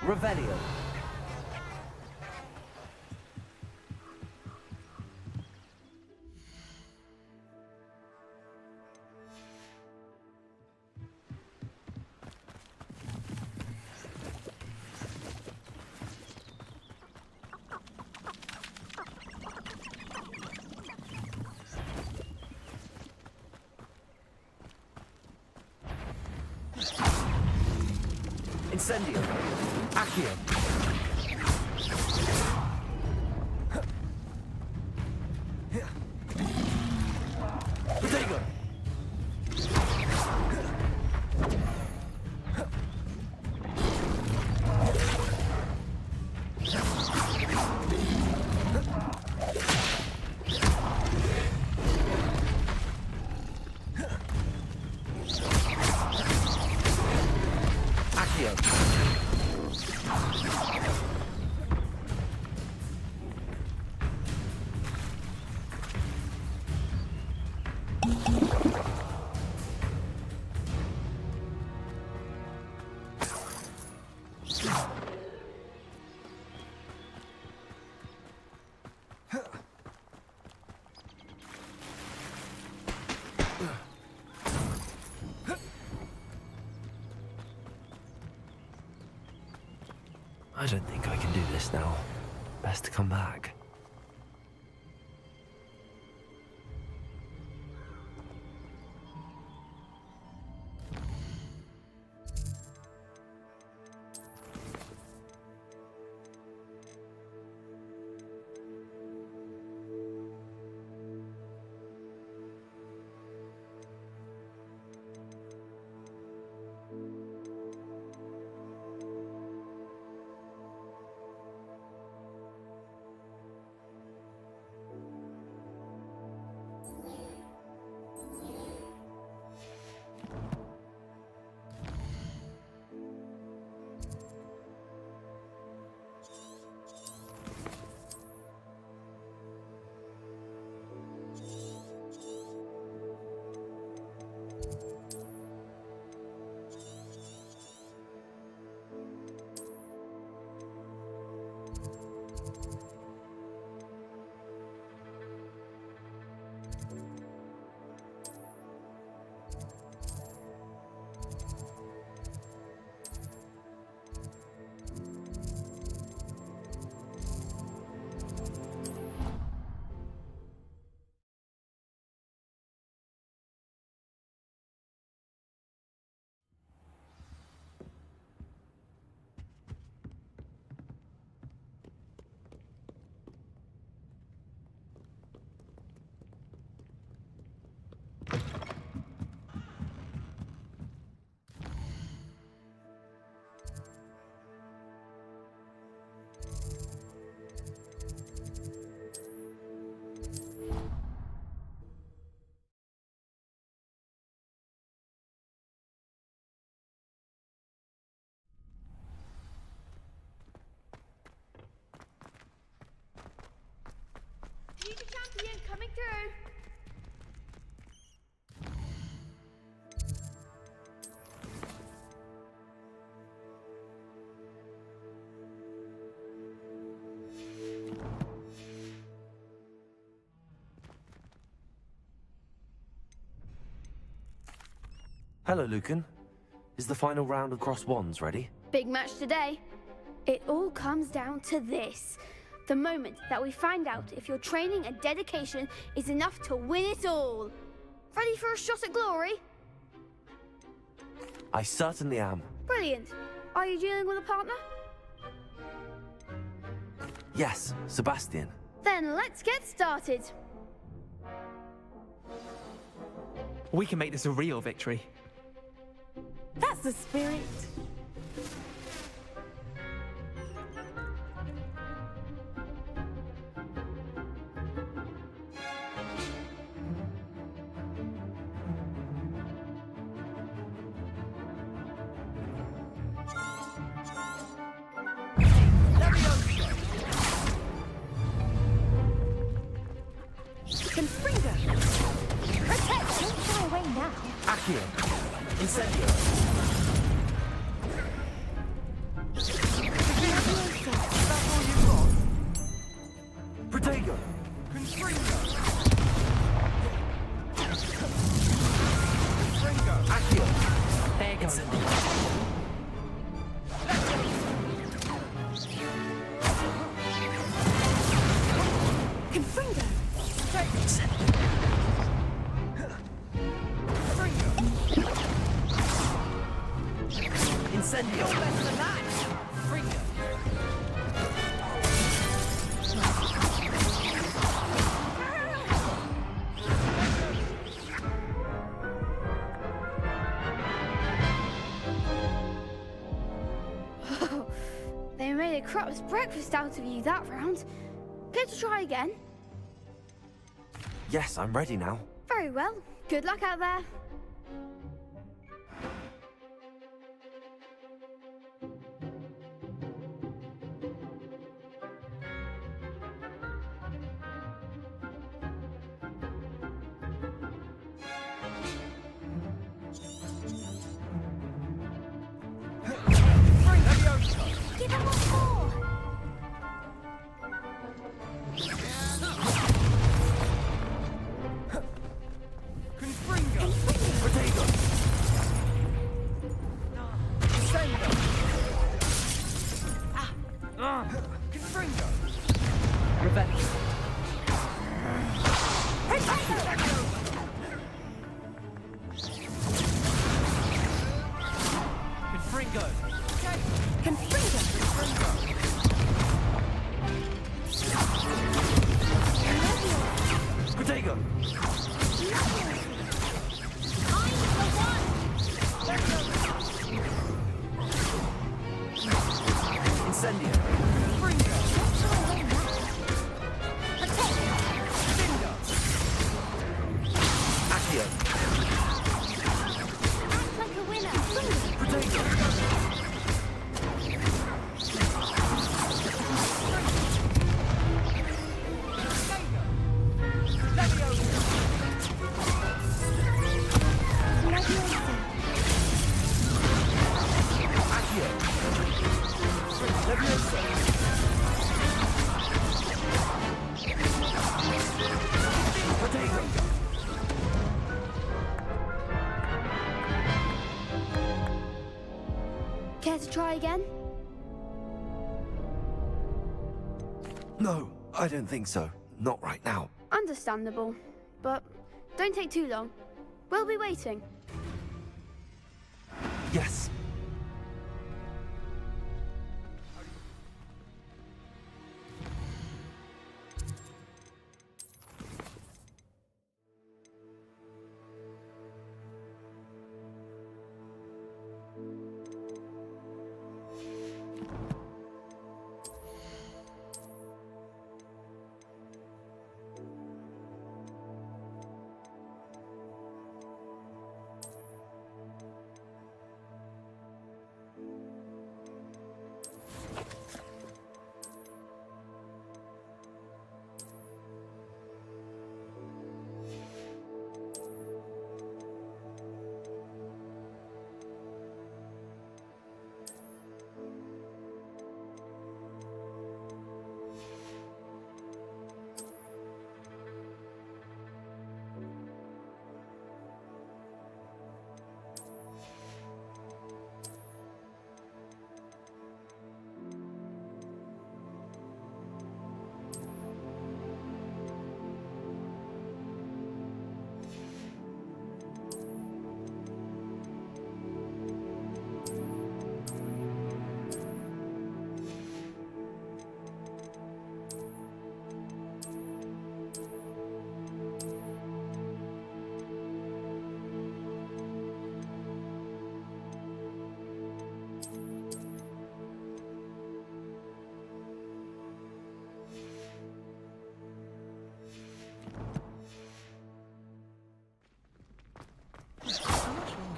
Revelio. Incendio. Accio. Protego. I don't think I can do this now. Best to come back. Future champion coming through. Hello, Lucan. Is the final round of Cross Wands ready? Big match today. It all comes down to this. The moment that we find out if your training and dedication is enough to win it all. Ready for a shot at glory? I certainly am. Brilliant. Are you dealing with a partner? Yes, Sebastian. Then let's get started. We can make this a real victory. That's the spirit. Confringo! Protect! Don't shy away now. Accio. Incendio. Incendio! Less than that! Fringo! They made a crap's breakfast out of you that round. Care to try again? Yes, I'm ready now. Very well. Good luck out there. Give him what for? Confringo! Potato! Incendio! Confringo! Revenge! Confringo! Potato! Incendio! Accio! Act like a winner. Potato! Accio! Leviosa! Potato! Care to try again? No, I don't think so. Not right now. Understandable. But don't take too long. We'll be waiting. Yes.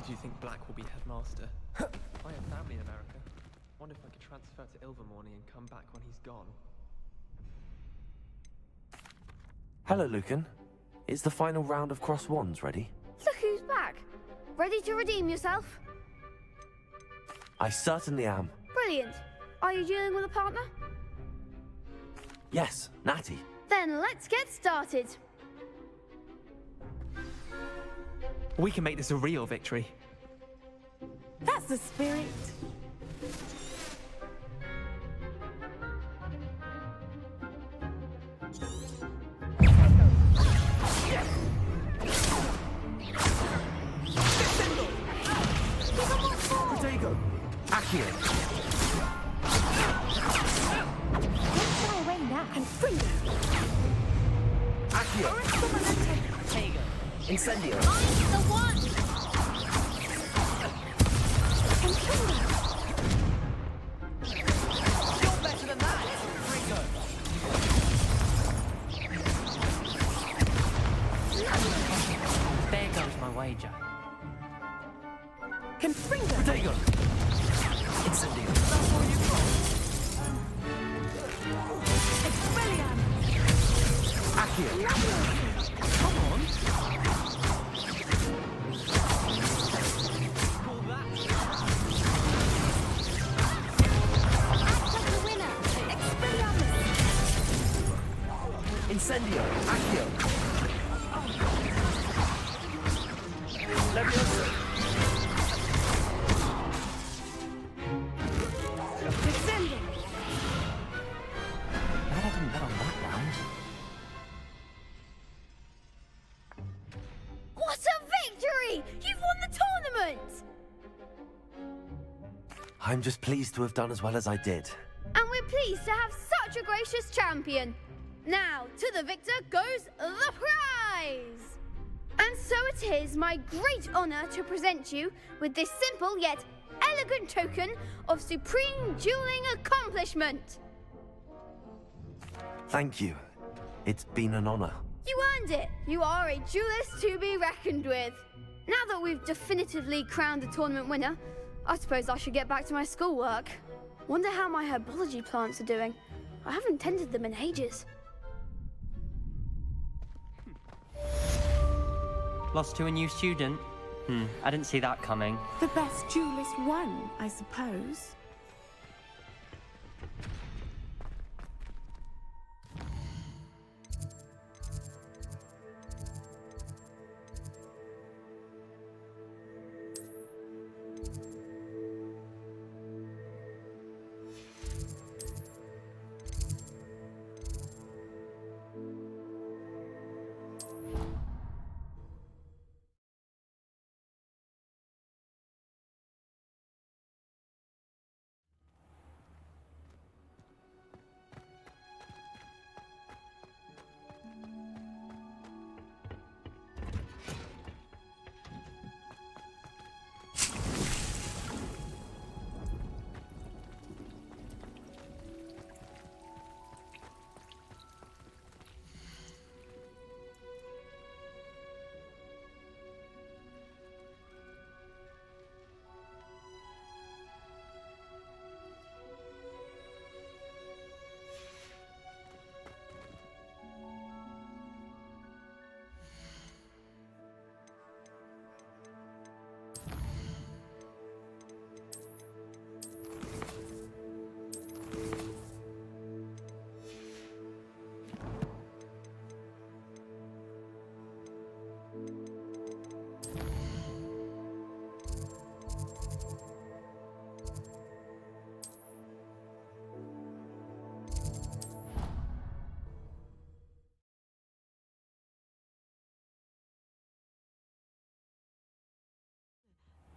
Do you think Black will be headmaster? I have family in America. Wonder if I could transfer to Ilvermorny and come back when he's gone. Hello, Lucan. Is the final round of Cross Wands ready? Look who's back. Ready to redeem yourself? I certainly am. Brilliant. Are you dealing with a partner? Yes, Natty. Then let's get started. We can make this a real victory. That's the spirit. Potato! Accio. Don't shy away now. Confringo. Accio. There you go. Incendio. I'm the one. Confringo. You're better than that. Confringo. There goes my wager. Confringo. Protego. Incendio. That's all you've got. Expelliarmus. Accio. Come on. Call that. Act like a winner. Expelliarmus. Incendio. Accio. Leviosa. Descending. Glad I didn't bet on that round. What a victory! You've won the tournament! I'm just pleased to have done as well as I did. And we're pleased to have such a gracious champion. Now, to the victor goes the prize! And so it is my great honor to present you with this simple yet elegant token of supreme dueling accomplishment. Thank you. It's been an honor. You earned it. You are a duelist to be reckoned with. Now that we've definitively crowned the tournament winner, I suppose I should get back to my schoolwork. Wonder how my herbology plants are doing. I haven't tended them in ages. Lost to a new student? I didn't see that coming. The best duelist won, I suppose.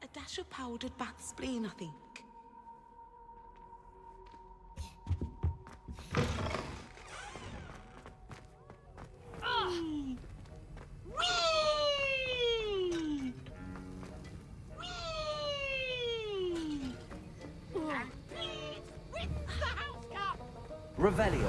A dash of powdered bat spleen, I think. Revelio.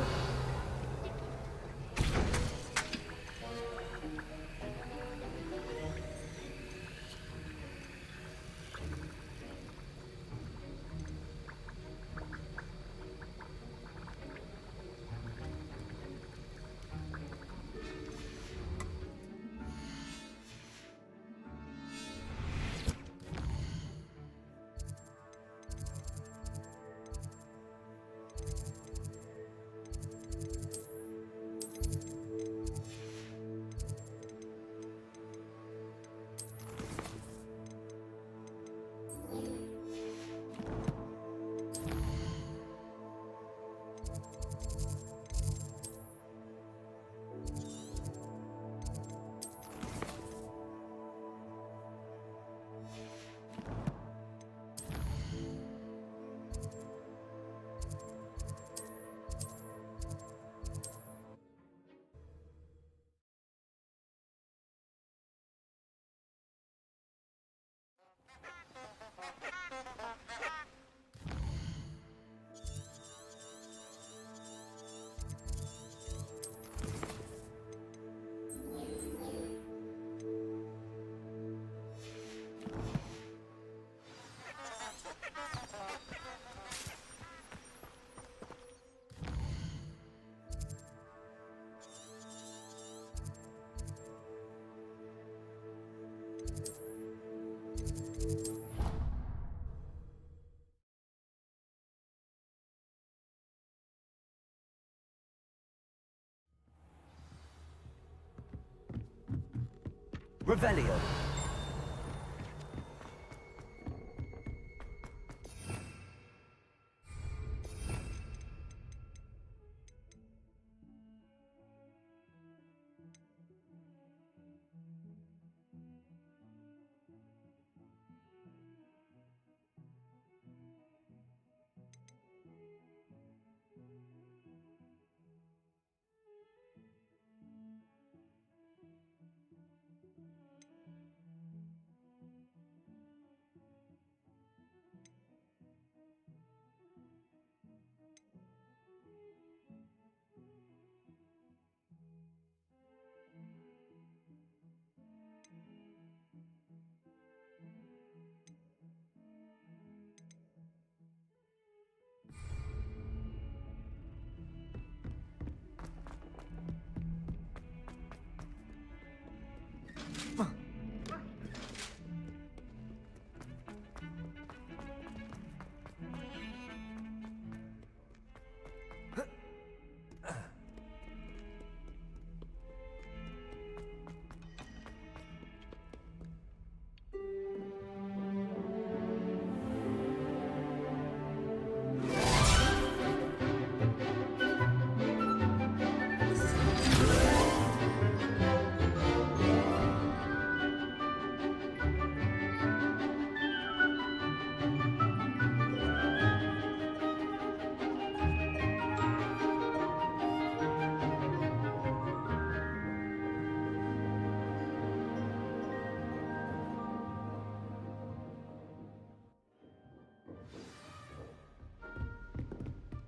Revelio.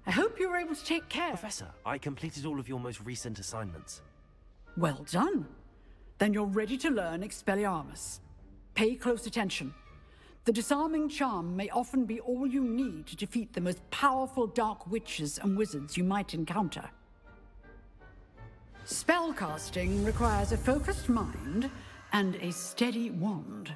I hope you were able to take care. Professor, I completed all of your most recent assignments. Well done. Then you're ready to learn Expelliarmus. Pay close attention. The disarming charm may often be all you need to defeat the most powerful dark witches and wizards you might encounter. Spellcasting requires a focused mind and a steady wand.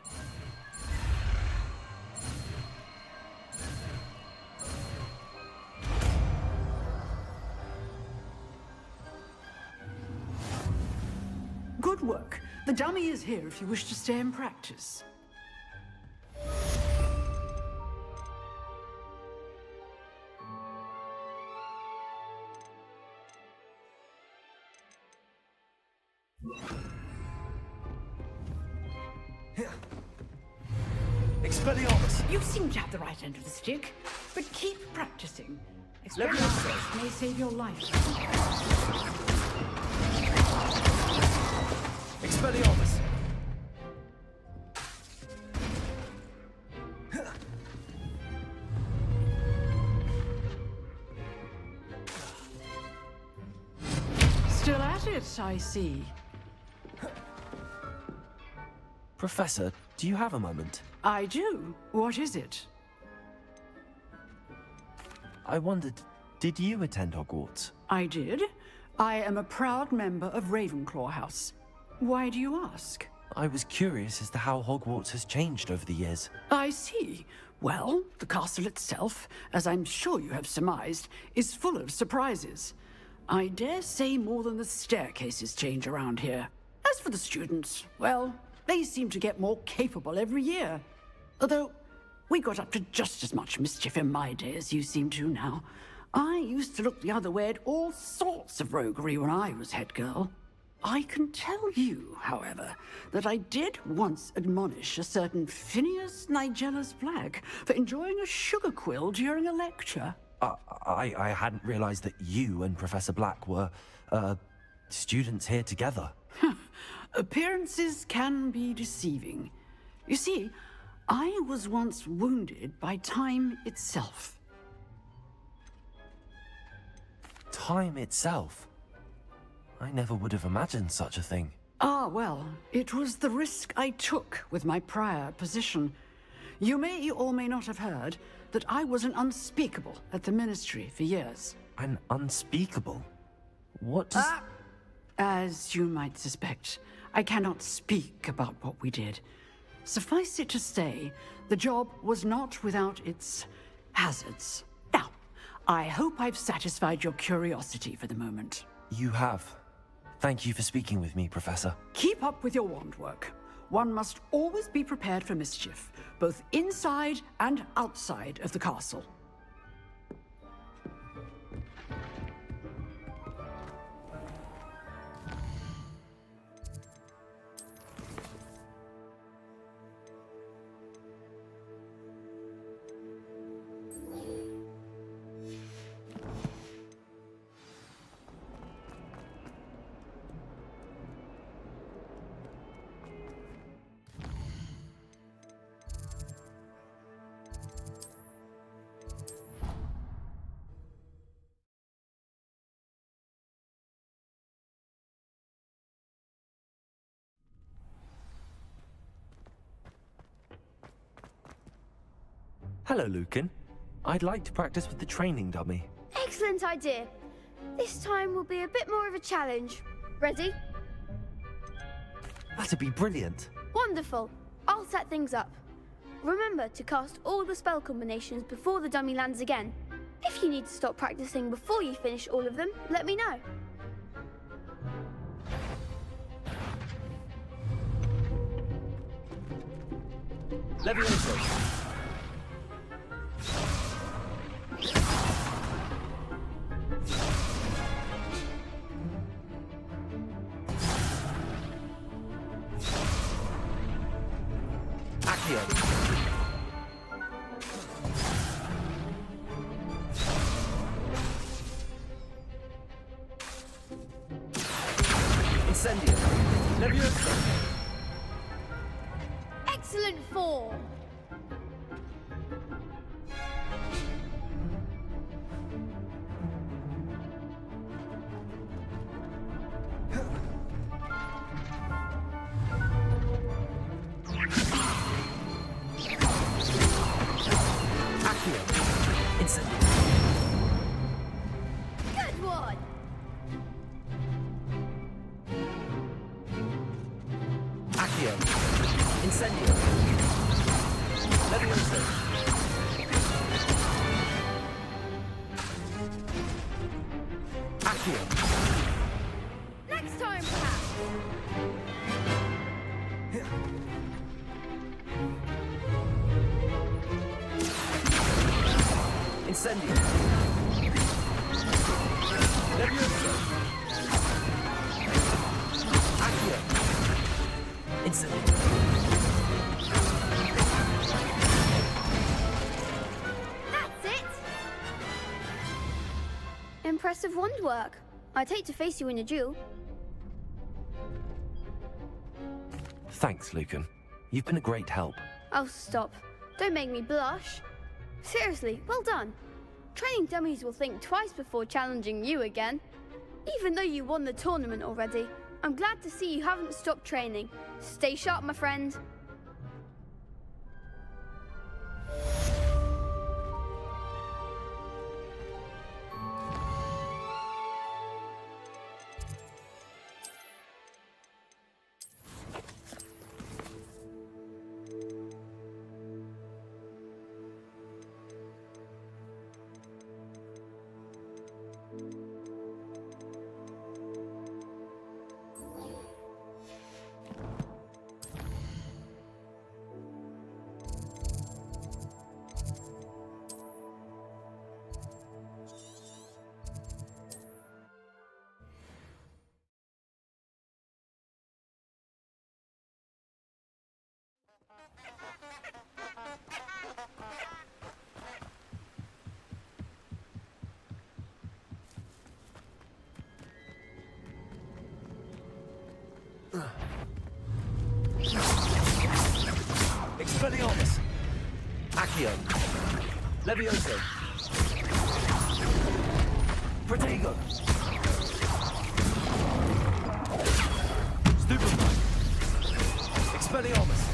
Good work. The dummy is here if you wish to stay and practice. Expelliarmus! You seem to have the right end of the stick, but keep practicing. Expelliarmus may save your life. Expelliarmus! Still at it, I see. Professor, do you have a moment? I do. What is it? I wondered, did you attend Hogwarts? I did. I am a proud member of Ravenclaw House. Why do you ask? I was curious as to how Hogwarts has changed over the years. I see. Well, the castle itself, as I'm sure you have surmised, is full of surprises. I dare say more than the staircases change around here. As for the students, well, they seem to get more capable every year. Although, we got up to just as much mischief in my day as you seem to now. I used to look the other way at all sorts of roguery when I was head girl. I can tell you, however, that I did once admonish a certain Phineas Nigellus Black for enjoying a sugar quill during a lecture. I hadn't realized that you and Professor Black were, students here together. Appearances can be deceiving. You see, I was once wounded by time itself. Time itself? I never would have imagined such a thing. Ah, well, it was the risk I took with my prior position. You may or may not have heard that I was an unspeakable at the Ministry for years. An unspeakable? What does... As you might suspect, I cannot speak about what we did. Suffice it to say, the job was not without its hazards. Now, I hope I've satisfied your curiosity for the moment. You have. Thank you for speaking with me, Professor. Keep up with your wand work. one must always be prepared for mischief, both inside and outside of the castle. Hello, Lucan. I'd like to practice with the training dummy. Excellent idea. This time will be a bit more of a challenge. Ready? That'd be brilliant. Wonderful. I'll set things up. Remember to cast all the spell combinations before the dummy lands again. If you need to stop practicing before you finish all of them, let me know. Levioso. Accio. Incendio. Levioso. Excellent form. Accio. Incendio. Good one. Accio. Incendio. Levioso. Accio. Next time, perhaps. Incendio. Levioso. Accio. Incendio. That's it. Impressive wand work. I'd hate to face you in a duel. Thanks, Lucan. You've been a great help. Oh, stop. Don't make me blush. Seriously, well done. Training dummies will think twice before challenging you again. Even though you won the tournament already, I'm glad to see you haven't stopped training. Stay sharp, my friend. Expelliarmus. Accio. Levioso. Protego. Stupefy. Expelliarmus.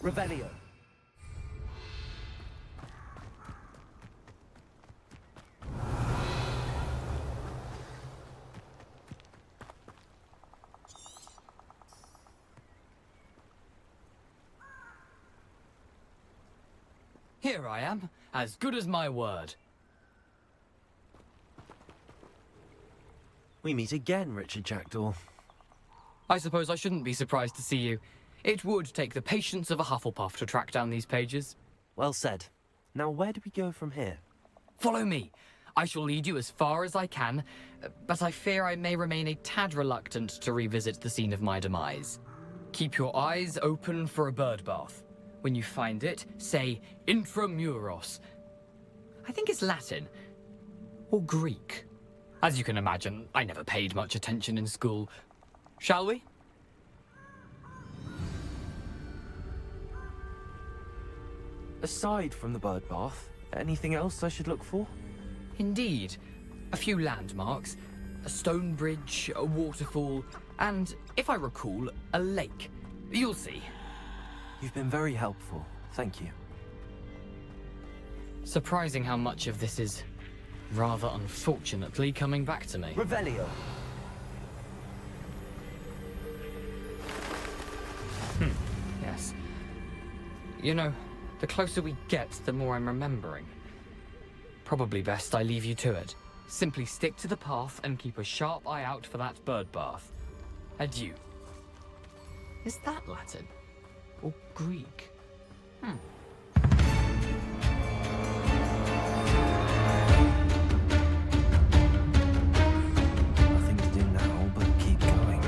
Revelio. Here I am, as good as my word. We meet again, Richard Jackdaw. I suppose I shouldn't be surprised to see you. It would take the patience of a Hufflepuff to track down these pages. Well said. Now, where do we go from here? Follow me. I shall lead you as far as I can, but I fear I may remain a tad reluctant to revisit the scene of my demise. Keep your eyes open for a bird bath. When you find it, say intramuros. I think it's Latin. Or Greek. As you can imagine, I never paid much attention in school. Shall we? Aside from the bird bath, anything else I should look for? Indeed. A few landmarks, a stone bridge, a waterfall, and, if I recall, a lake. You'll see. You've been very helpful. Thank you. Surprising how much of this is, rather unfortunately, coming back to me. Revelio. Yes. You know, the closer we get, the more I'm remembering. Probably best I leave you to it. Simply stick to the path and keep a sharp eye out for that bird bath. Adieu. Is that Latin? Or Greek? Nothing to do now but keep going.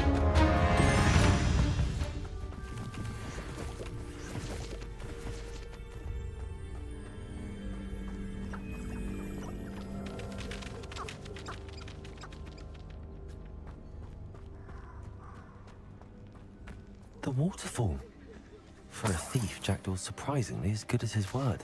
The waterfall. For a thief, Jackdaw's surprisingly as good as his word.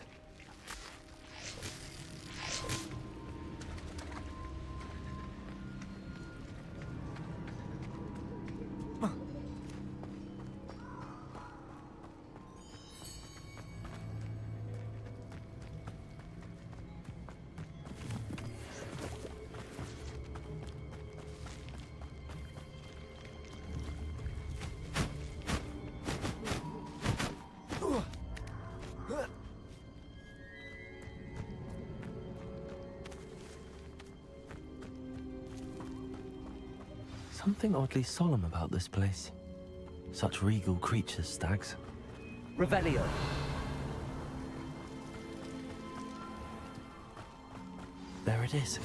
Something oddly solemn about this place. Such regal creatures, stags. Revelio. There it is,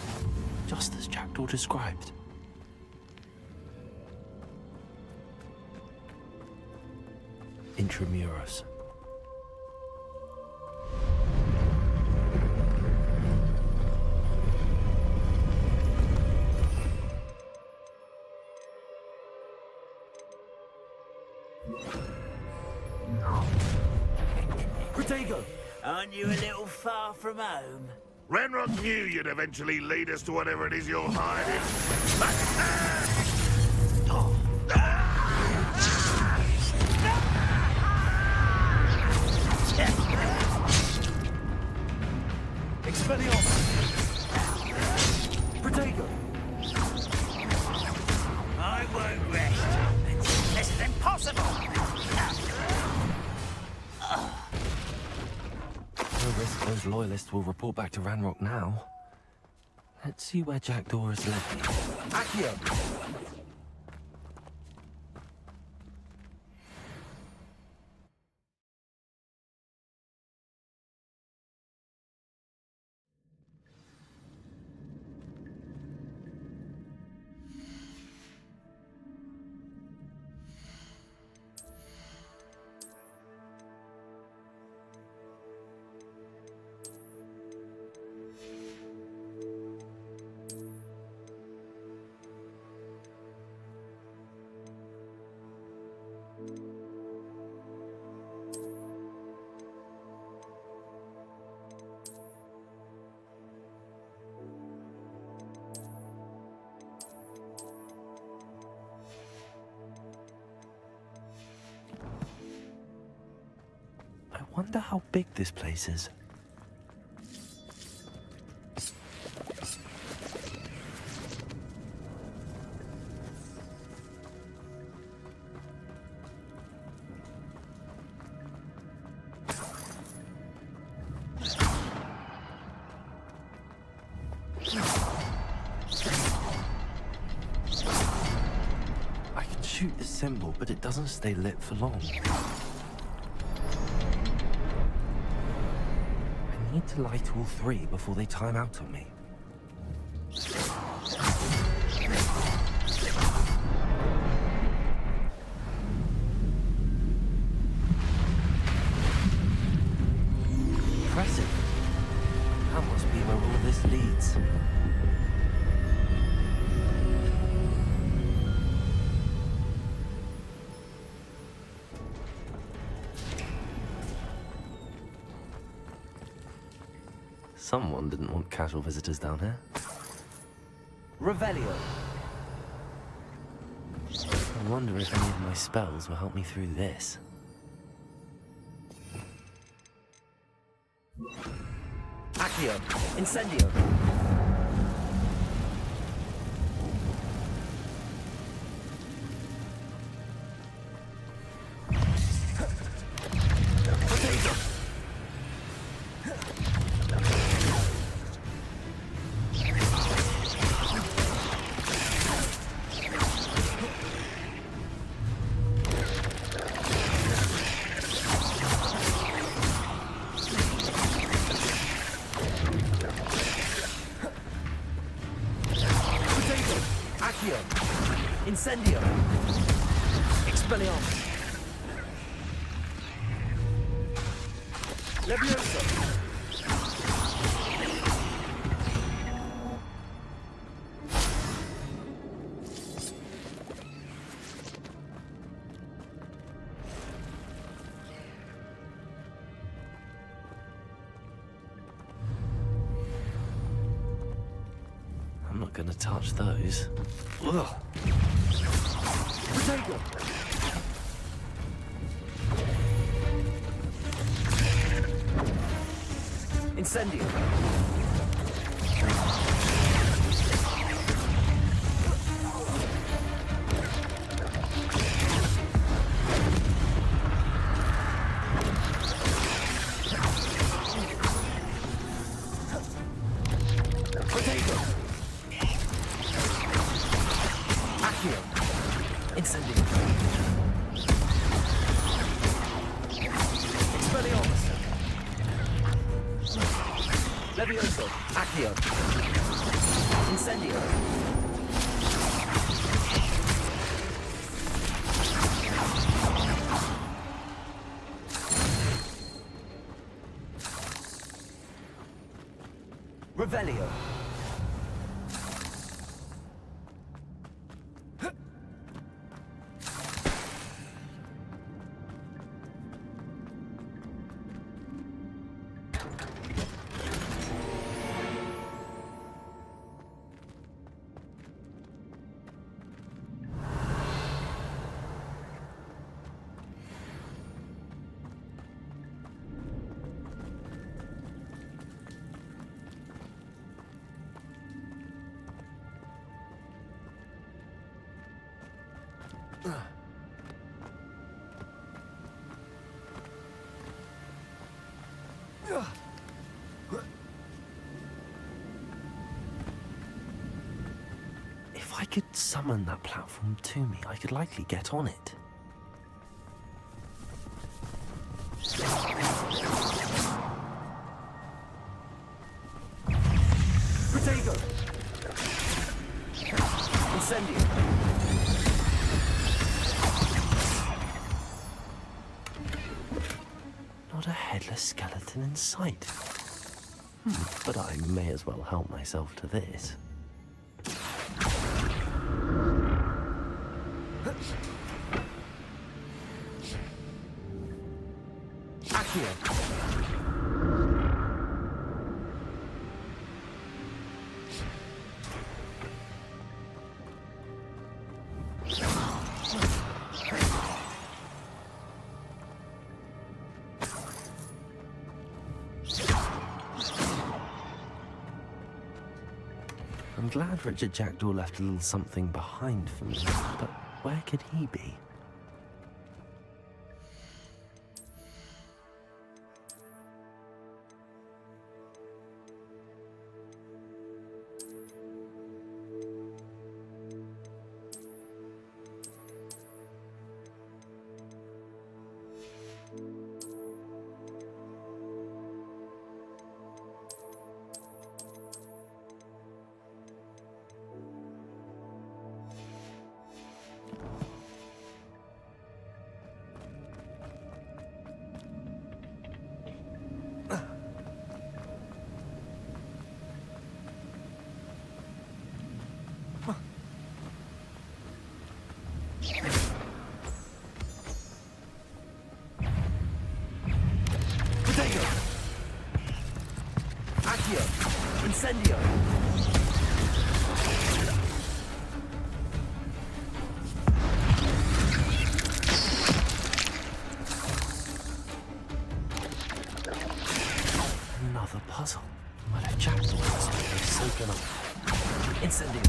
just as Jackdaw described. Intramuros. Protego! Aren't you a little far from home? Ranrock knew you'd eventually lead us to whatever it is you're hiding. Expelliarmus! Protego! I won't rest until this is impossible. No risk those loyalists will report back to Ranrock now. Let's see where Jackdaw has led me. Accio! I wonder how big this place is. but it doesn't stay lit for long. I need to light all three before they time out on me. Impressive. That must be where all this leads. Someone didn't want casual visitors down here. Revelio. I wonder if any of my spells will help me through this. Accio. Incendio. Incendio! Expelliarmus! Levioso! I'm not gonna touch those. Ugh. Protego! Incendio! Protego! Accio! Incendio! Expelliarmus! Levioso! Accio! Incendio! Revelio! If I could summon that platform to me, I could likely get on it. Protego! Incendio! Not a headless skeleton in sight. But I may as well help myself to this. Accio! I'm glad Richard Jackdaw left a little something behind for me, but where could he be? Accio! Incendio! Another puzzle. Well, if Jackdaw was here, so can I. Incendio!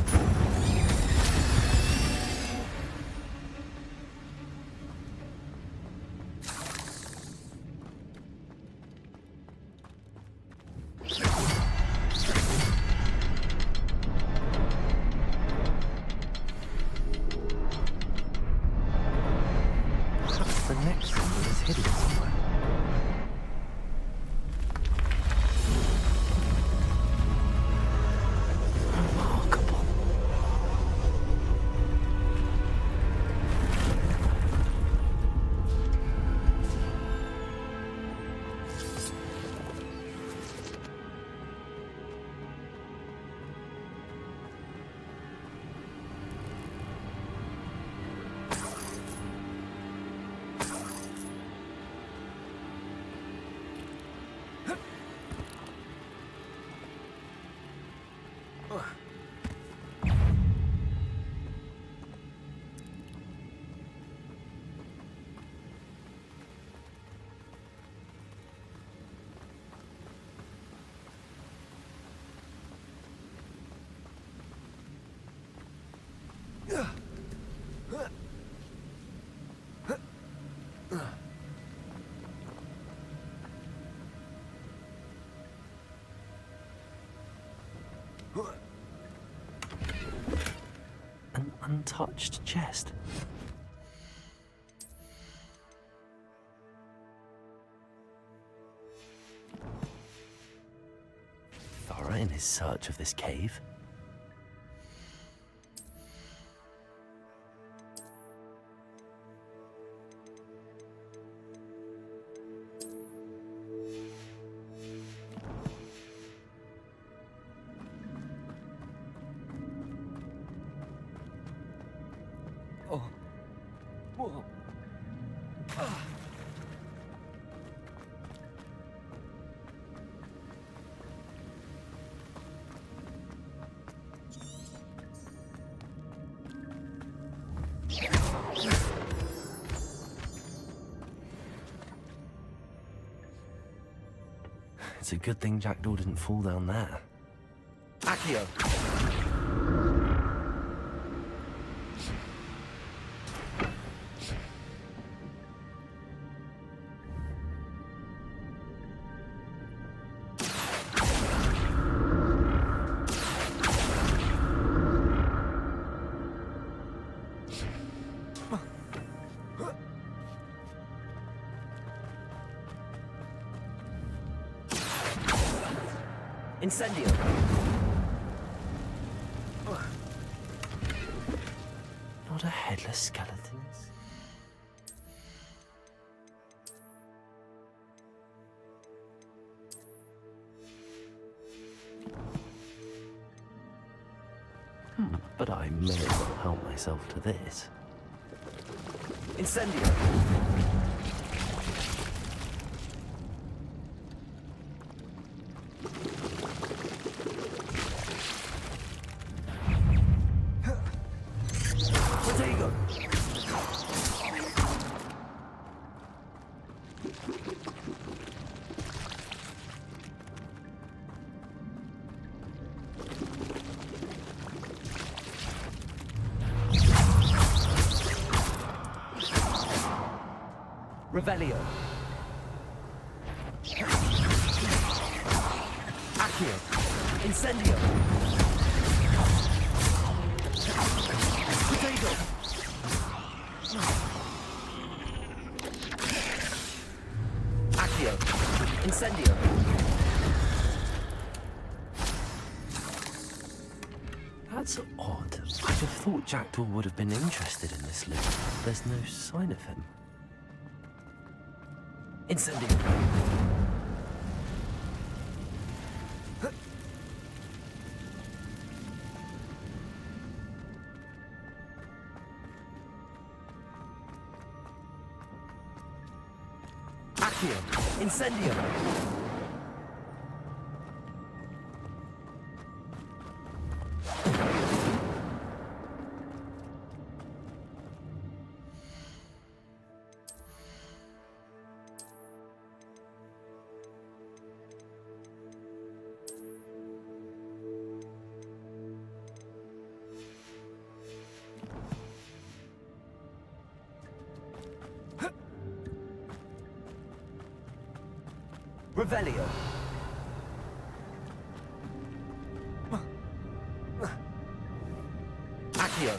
The next symbol is hidden somewhere. Remarkable. An untouched chest. Thorough in his search of this cave. Oh. Whoa. Ah. It's a good thing Jackdaw didn't fall down there. Accio! Incendio! Not a headless skeleton. But I may as well help myself to this. Incendio! Revelio. Accio. Incendio. Potato. Accio. Incendio. That's odd. I'd have thought Jackdaw would have been interested in this loot. There's no sign of him. Incendio. Accio. Incendio. Revelio. Accio.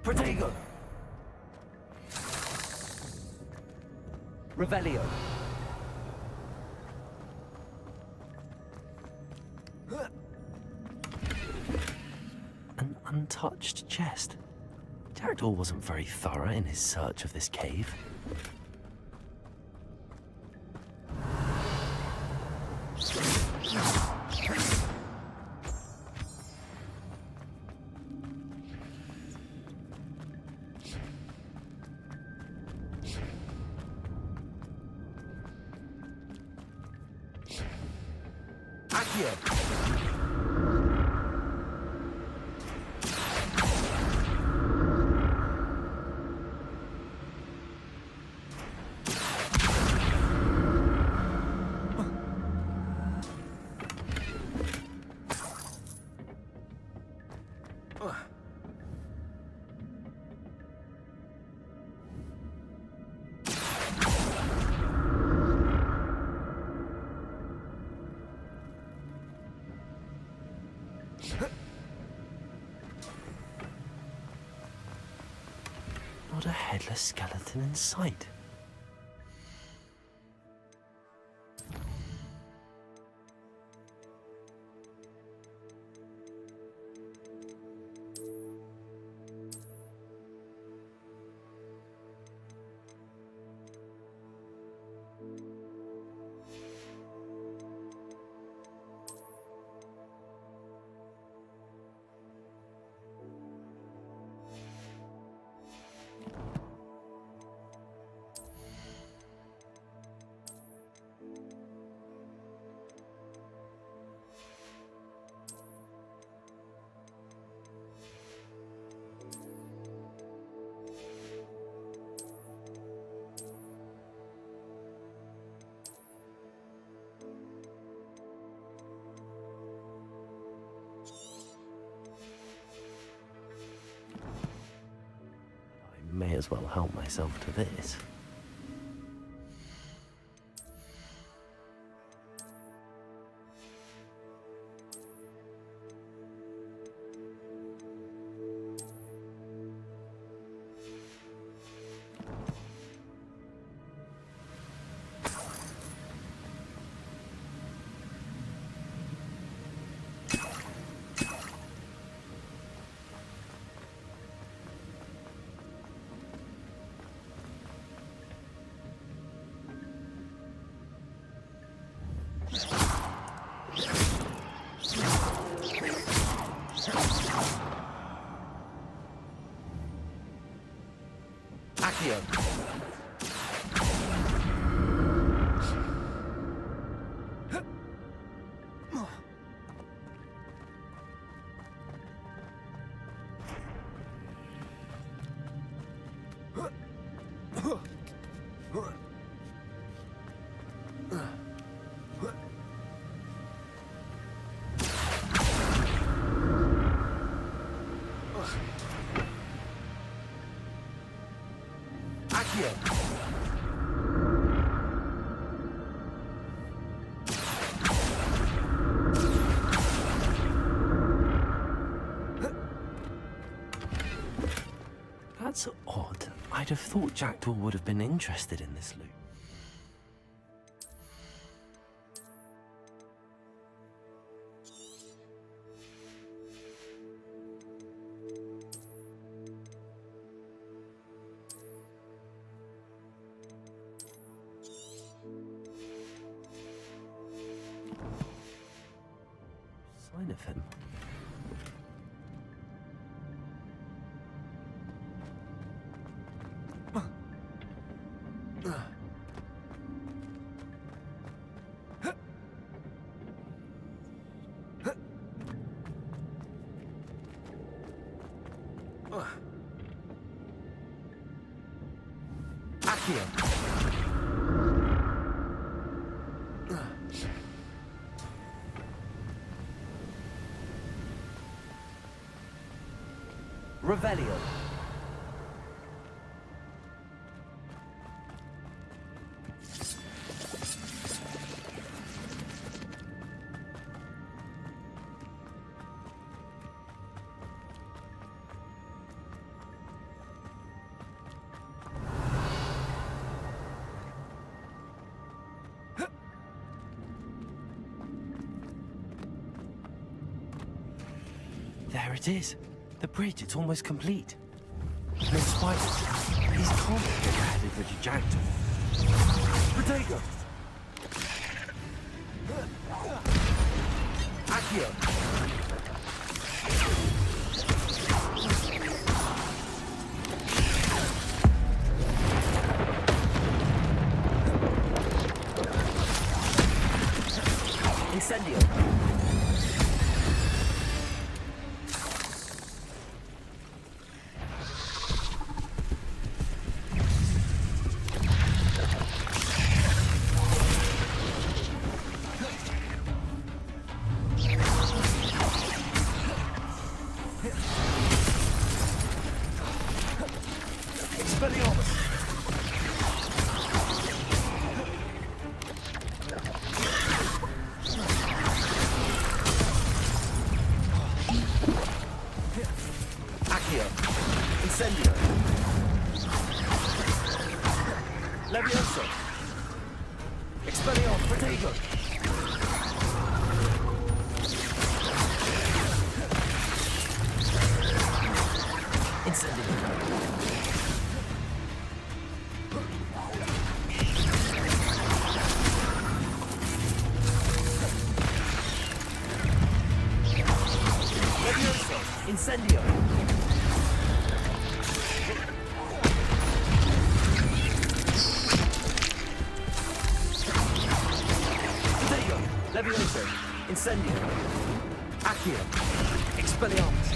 Protego! Revelio. An untouched chest. Jackdaw wasn't very thorough in his search of this cave. Not a headless skeleton in sight. May as well help myself to this. Accio. Accio! That's odd. I'd have thought Jackdaw would have been interested in this loot. Sign of him. Accio! Revelio. There it is. The bridge, it's almost complete. No spiders. These can't get ahead of Richard Jackdaw. Protego! Accio! Incendio! Incendio! Levioso! Expelliarmus! Protego! Incendio! Levioso! Incendio! Levioso! Incendio! Accio! Expelliarmus!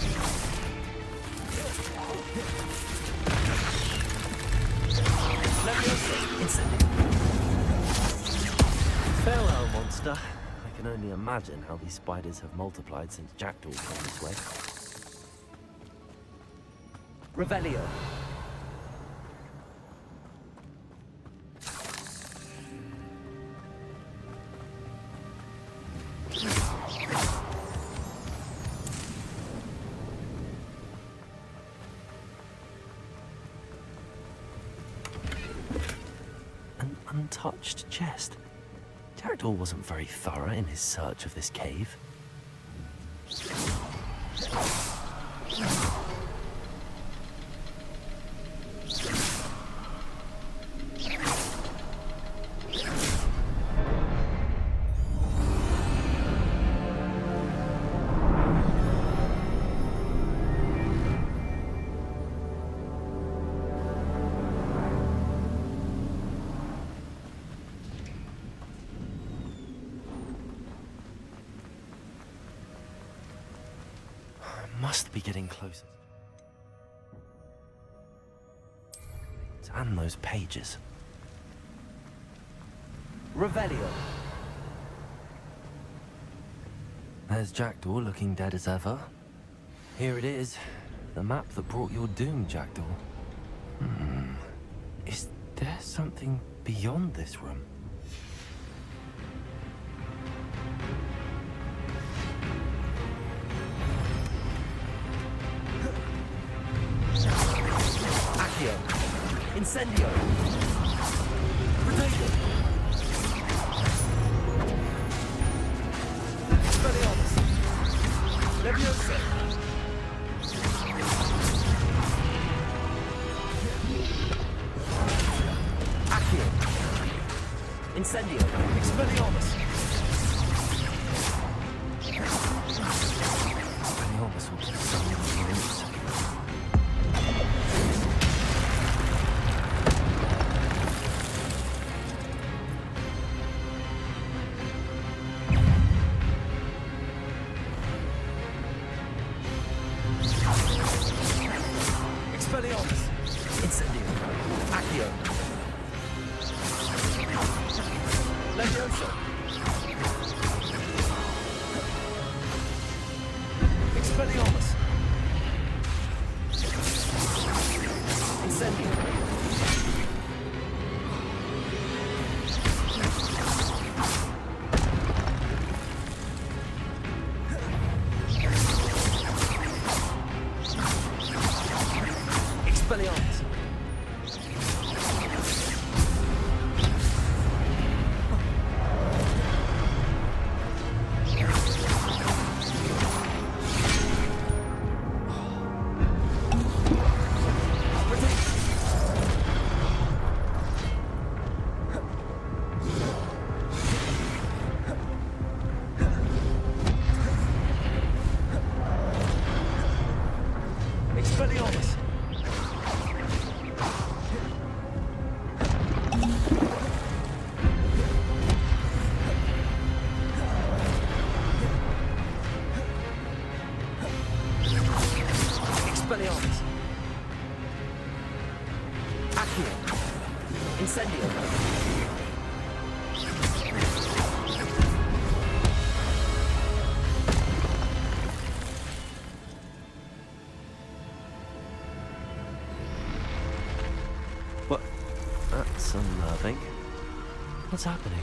Levioso! Incendio! Farewell, monster. I can only imagine how these spiders have multiplied since Jackdaw came this way. Revelio! An untouched chest. Jackdaw wasn't very thorough in his search of this cave. Must be getting closer. And those pages. Revelio. There's Jackdaw looking dead as ever. Here it is. The map that brought your doom, Jackdaw. Is there something beyond this room? Accio! Incendio! Potato! Expelliarmus! Leviosa! Accio! Incendio! Expelliarmus! Expelliarmus will do so many things. Expelliarmus! Incendio! Accio! Leviosa! Expelliarmus! Incendio! Expelliarmus! Expelliarmus! Expelliarmus! Accio! Incendio! What? That's unnerving. What's happening?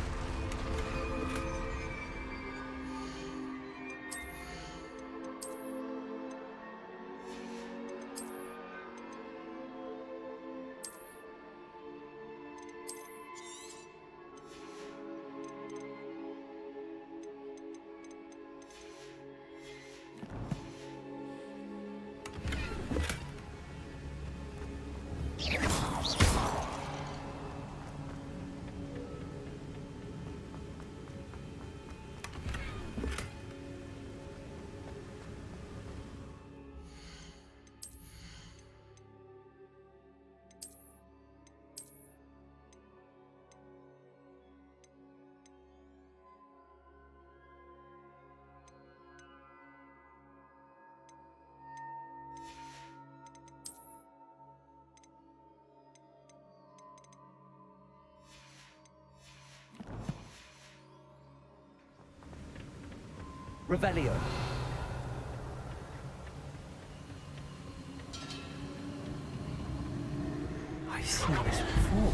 Revelio. I've seen this before.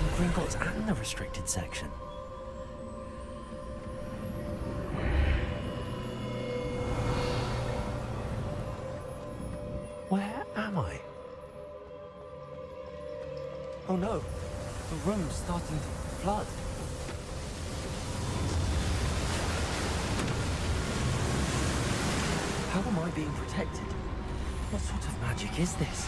The Gringotts and the restricted section. Where am I? Oh no, the room's starting to flood. How am I being protected? What sort of magic is this?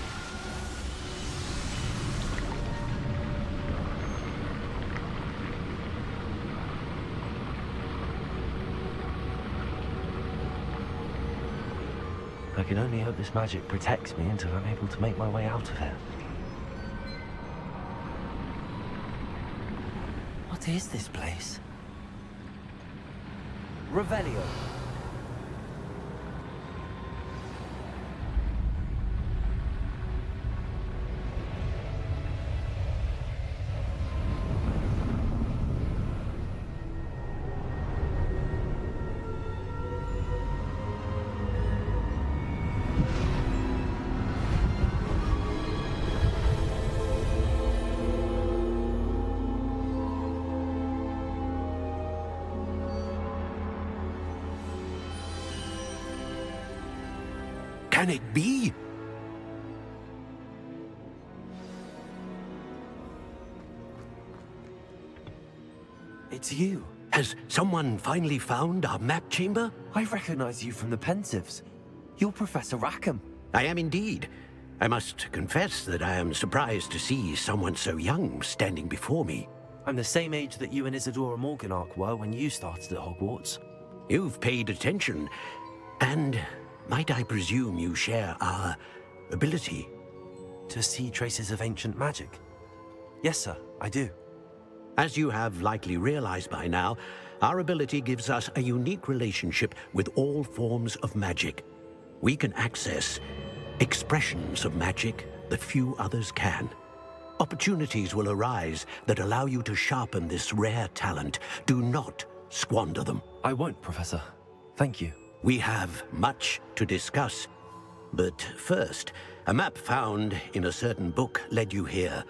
I can only hope this magic protects me until I'm able to make my way out of here. What is this place? Revelio. Can it be? It's you. Has someone finally found our map chamber? I recognize you from the Pensives. You're Professor Rackham. I am indeed. I must confess that I am surprised to see someone so young standing before me. I'm the same age that you and Isadora Morganach were when you started at Hogwarts. You've paid attention, and might I presume you share our ability? To see traces of ancient magic? Yes, sir, I do. As you have likely realized by now, our ability gives us a unique relationship with all forms of magic. We can access expressions of magic that few others can. Opportunities will arise that allow you to sharpen this rare talent. Do not squander them. I won't, Professor. Thank you. We have much to discuss. But first, a map found in a certain book led you here.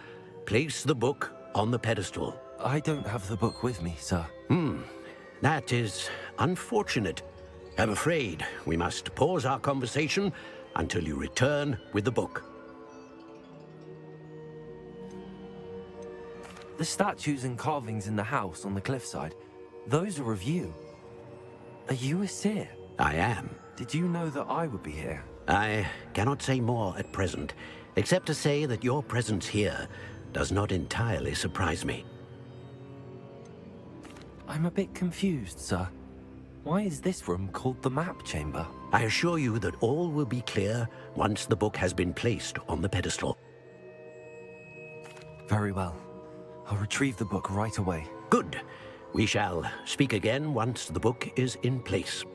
Place the book on the pedestal. I don't have the book with me, sir. That is unfortunate. I'm afraid we must pause our conversation until you return with the book. The statues and carvings in the house on the cliffside, those are of you. Are you a seer? I am. Did you know that I would be here? I cannot say more at present, except to say that your presence here does not entirely surprise me. I'm a bit confused, sir. Why is this room called the map chamber? I assure you that all will be clear once the book has been placed on the pedestal. Very well. I'll retrieve the book right away. Good. We shall speak again once the book is in place.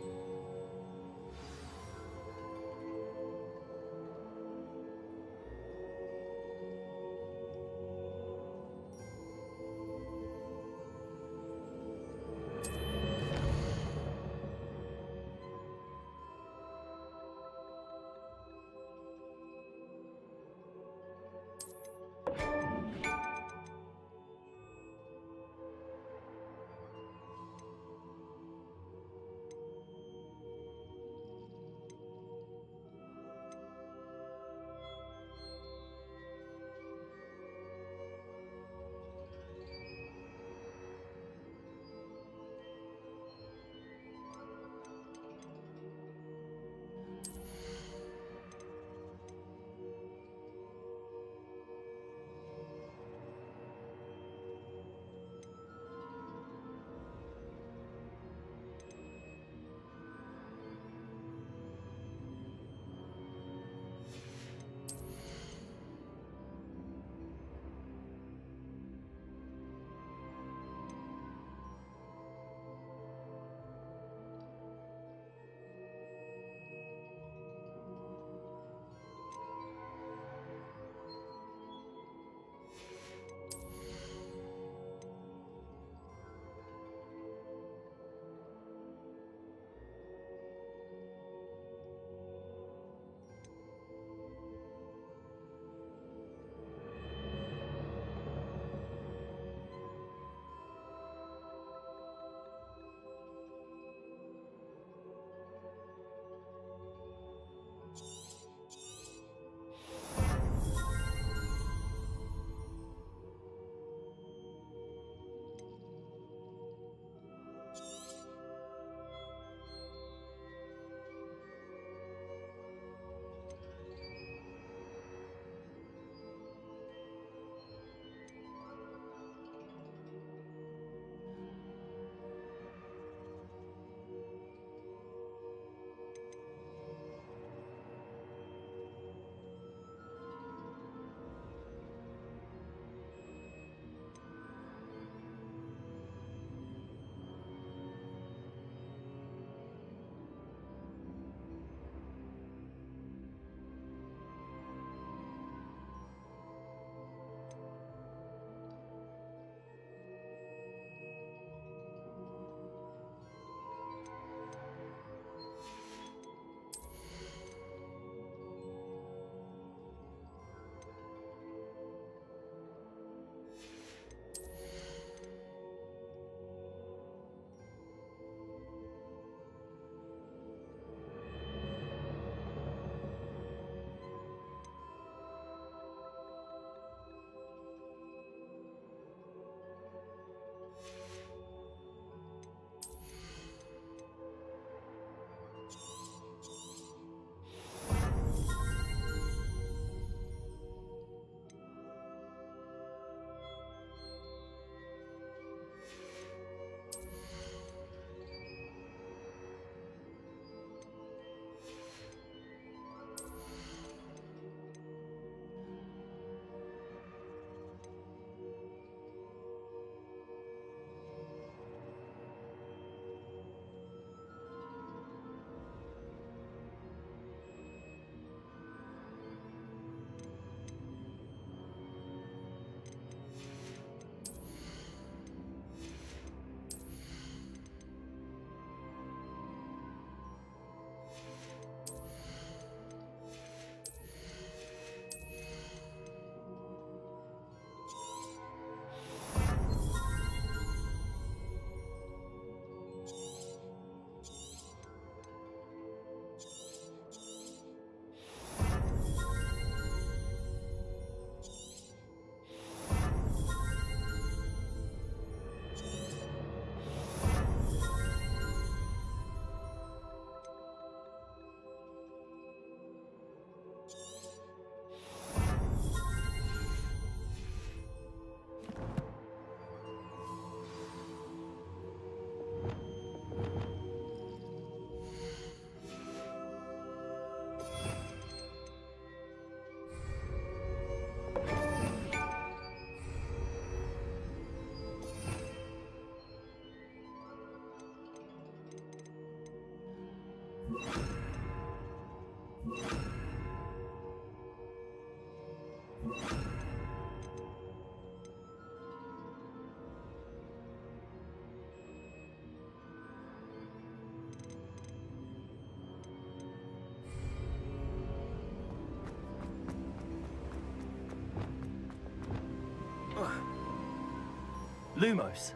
Lumos.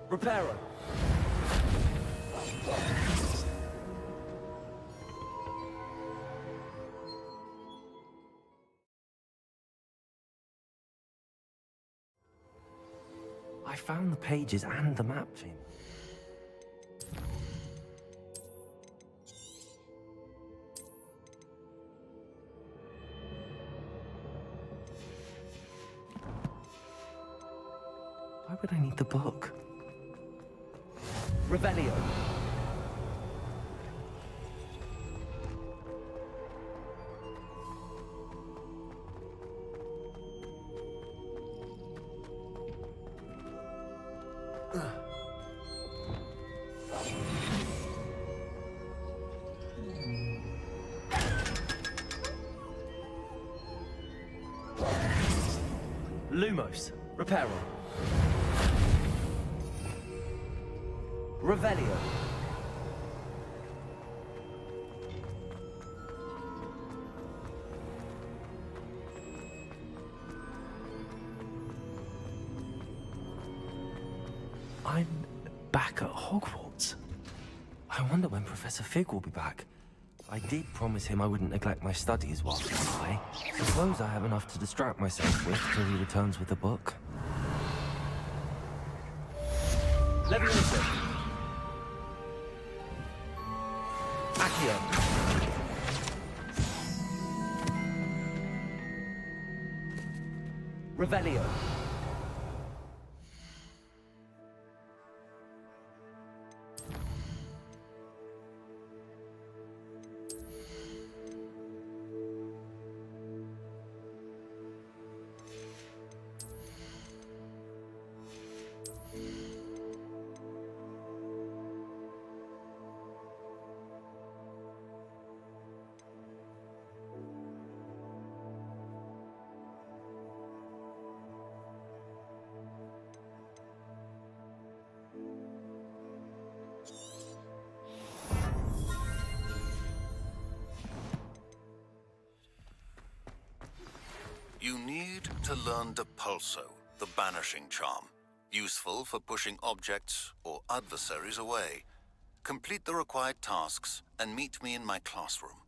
Reparo. I found the pages and the map, Jim. Why would I need the book? Revelio. Lumos. Reparo. Revelio. I'm back at Hogwarts. I wonder when Professor Fig will be back. I did promise him I wouldn't neglect my studies while he was away. Suppose I have enough to distract myself with till he returns with the book. Leviosa. Accio. Revelio. You need to learn Depulso, the banishing charm. Useful for pushing objects or adversaries away. Complete the required tasks and meet me in my classroom.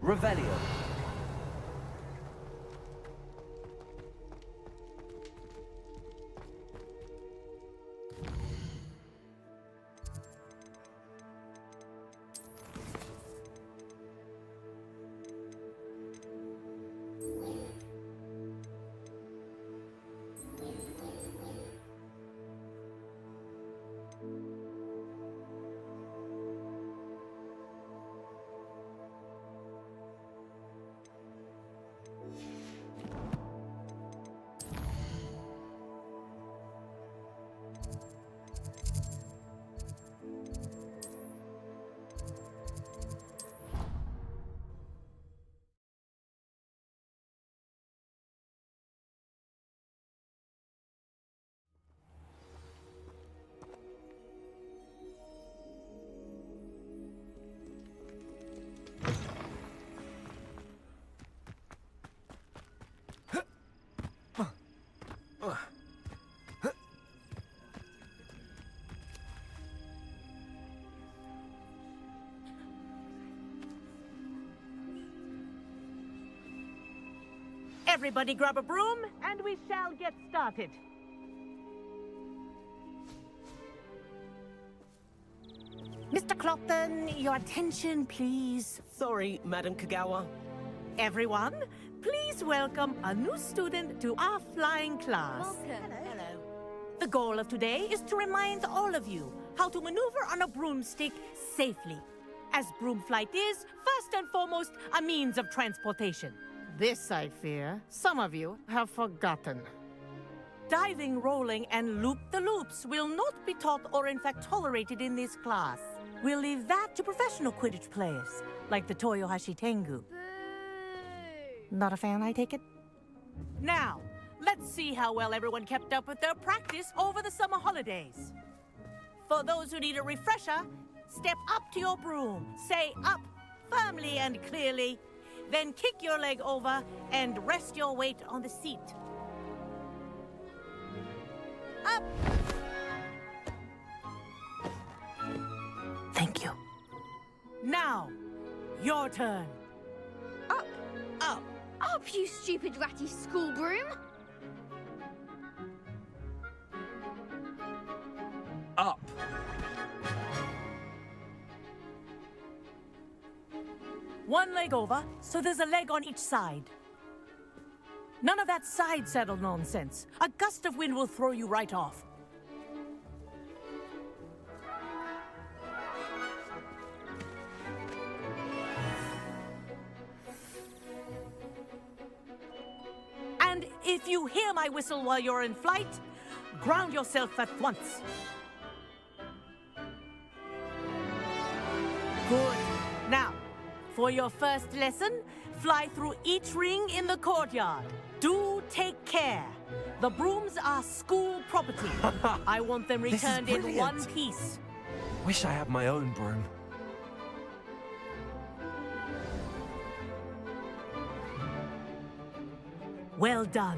Revelio. Everybody grab a broom, and we shall get started. Mr. Clopton, your attention, please. Sorry, Madam Kagawa. Everyone, please welcome a new student to our flying class. Welcome. Hello. The goal of today is to remind all of you how to maneuver on a broomstick safely, as broom flight is, first and foremost, a means of transportation. This, I fear, some of you have forgotten. Diving, rolling, and loop-the-loops will not be taught or in fact tolerated in this class. We'll leave that to professional Quidditch players, like the Toyohashi Tengu. Boo! Not a fan, I take it? Now, let's see how well everyone kept up with their practice over the summer holidays. For those who need a refresher, step up to your broom, say up firmly and clearly, then kick your leg over and rest your weight on the seat. Up! Thank you. Now, your turn. Up! Up! Up, you stupid ratty school broom! Up. One leg over, so there's a leg on each side. None of that side saddle nonsense. A gust of wind will throw you right off. And if you hear my whistle while you're in flight, ground yourself at once. Good. Now, for your first lesson, fly through each ring in the courtyard. Do take care. The brooms are school property. I want them This is returned in brilliant. one piece. Wish I had my own broom. Well done.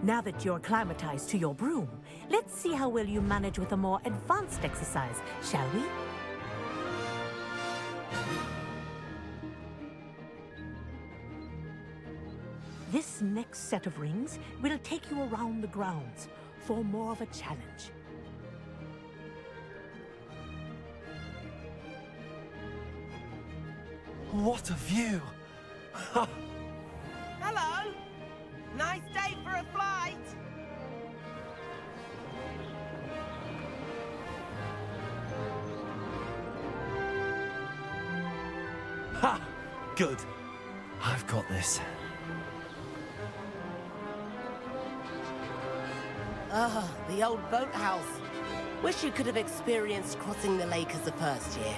Now that you're acclimatized to your broom, let's see how well you manage with a more advanced exercise, shall we? This next set of rings will take you around the grounds for more of a challenge. What a view! Hello! Nice day for a flight! Ha! Good. I've got this. Ah, the old boathouse. Wish you could have experienced crossing the lake as a first year.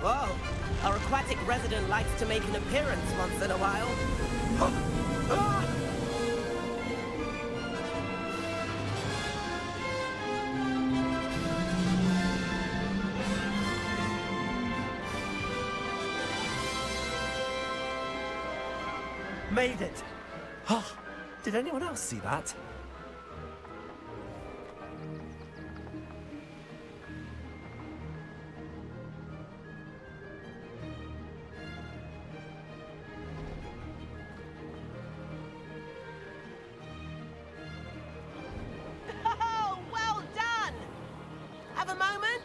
Whoa, our aquatic resident likes to make an appearance once in a while. Made it! Oh, did anyone else see that? Oh, well done! Have a moment?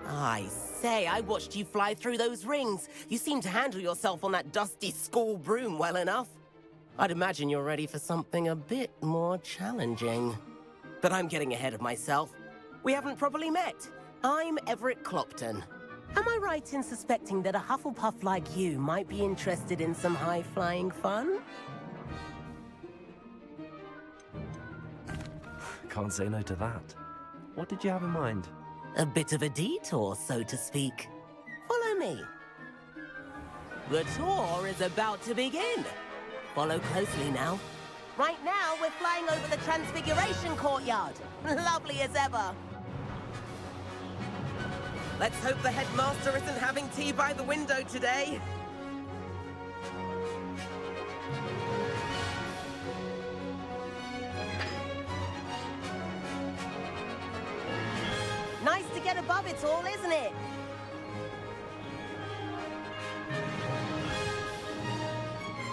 I say, I watched you fly through those rings. You seem to handle yourself on that dusty school broom well enough. I'd imagine you're ready for something a bit more challenging. But I'm getting ahead of myself. We haven't properly met. I'm Everett Clopton. Am I right in suspecting that a Hufflepuff like you might be interested in some high-flying fun? Can't say no to that. What did you have in mind? A bit of a detour, so to speak. Follow me. The tour is about to begin. Follow closely now. Right now, we're flying over the Transfiguration Courtyard. Lovely as ever. Let's hope the headmaster isn't having tea by the window today. Nice to get above it all, isn't it?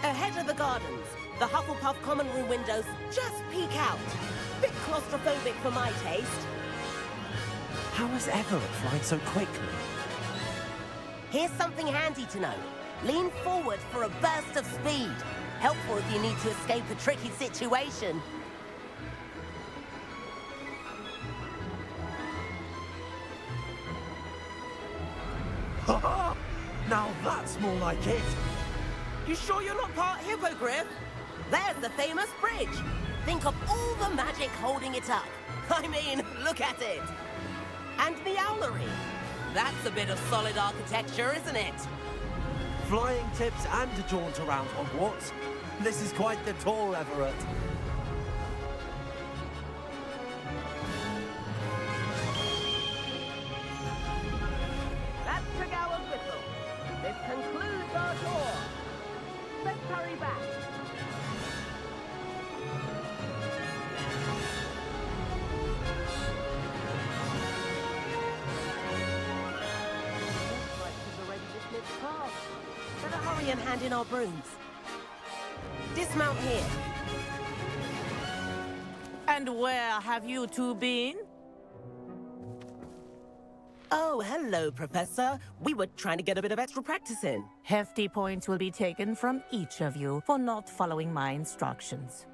Ahead of the gardens, the Hufflepuff common room windows just peek out. Bit claustrophobic for my taste. How is Everett flying so quickly? Here's something handy to know. Lean forward for a burst of speed. Helpful if you need to escape a tricky situation. Now that's more like it. You sure you're not part Hippogriff? There's the famous bridge. Think of all the magic holding it up. I mean, look at it. And the owlery. That's a bit of solid architecture, isn't it? Flying tips and a jaunt around Hogwarts. This is quite the tour, Everett. That's Tregower's whistle. This concludes our tour. Let's hurry back. Looks like we've already dismissed class. Better hurry and hand in our brooms. Dismount here. And where have you two been? Oh, hello, Professor. We were trying to get a bit of extra practice in. Hefty points will be taken from each of you for not following my instructions.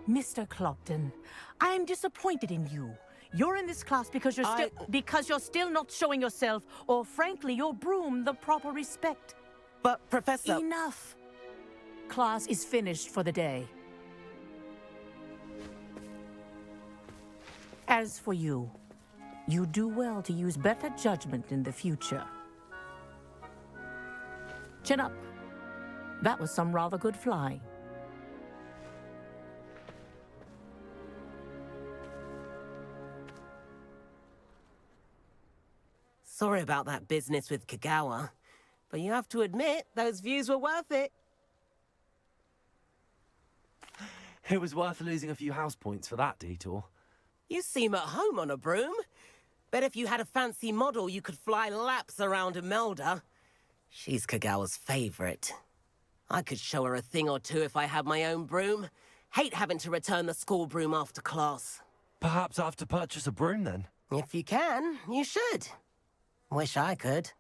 Mr. Clopton, I am disappointed in you. You're in this class because you're still not showing yourself, or frankly, your broom the proper respect. But, Professor... Enough. Class is finished for the day. As for you, you do well to use better judgment in the future. Chin up. That was some rather good flying. Sorry about that business with Kagawa, but you have to admit, those views were worth it. It was worth losing a few house points for that detour. You seem at home on a broom. Bet if you had a fancy model, you could fly laps around Imelda. She's Kagawa's favorite. I could show her a thing or two if I had my own broom. Hate having to return the school broom after class. Perhaps I have to purchase a broom then? If you can, you should. Wish I could.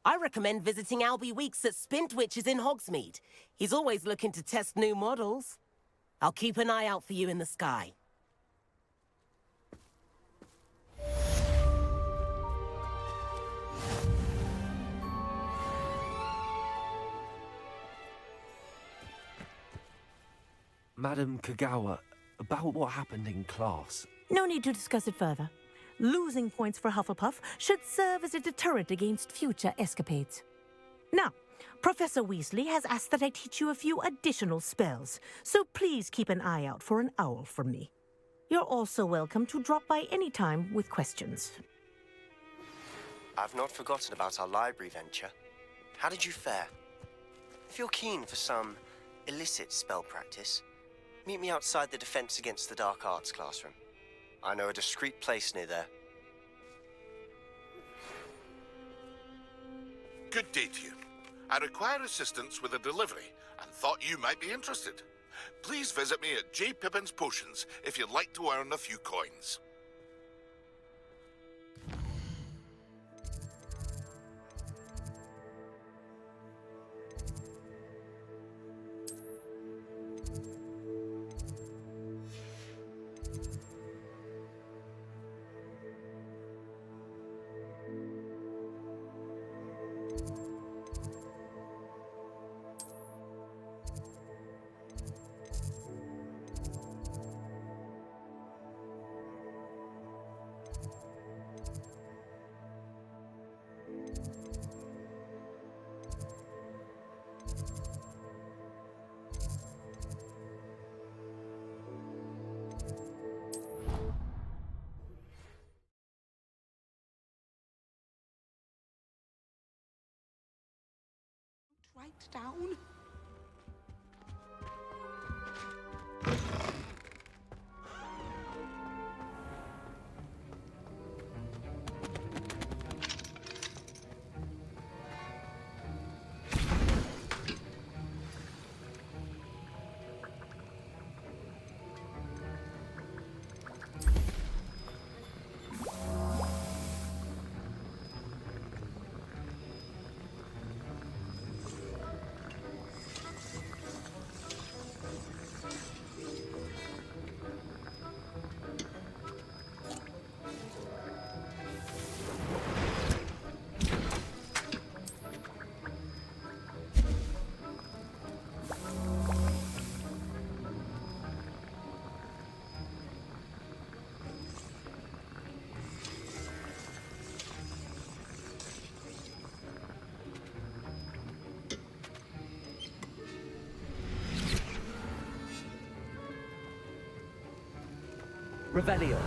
I recommend visiting Albie Weeks at Spintwitches in Hogsmeade. He's always looking to test new models. I'll keep an eye out for you in the sky. Madam Kagawa, about what happened in class. No need to discuss it further. Losing points for Hufflepuff should serve as a deterrent against future escapades. Now, Professor Weasley has asked that I teach you a few additional spells, so please keep an eye out for an owl from me. You're also welcome to drop by any time with questions. I've not forgotten about our library venture. How did you fare? If you're keen for some illicit spell practice, meet me outside the Defense Against the Dark Arts classroom. I know a discreet place near there. Good day to you. I require assistance with a delivery and thought you might be interested. Please visit me at J. Pippin's Potions if you'd like to earn a few coins. Right down. Revelio.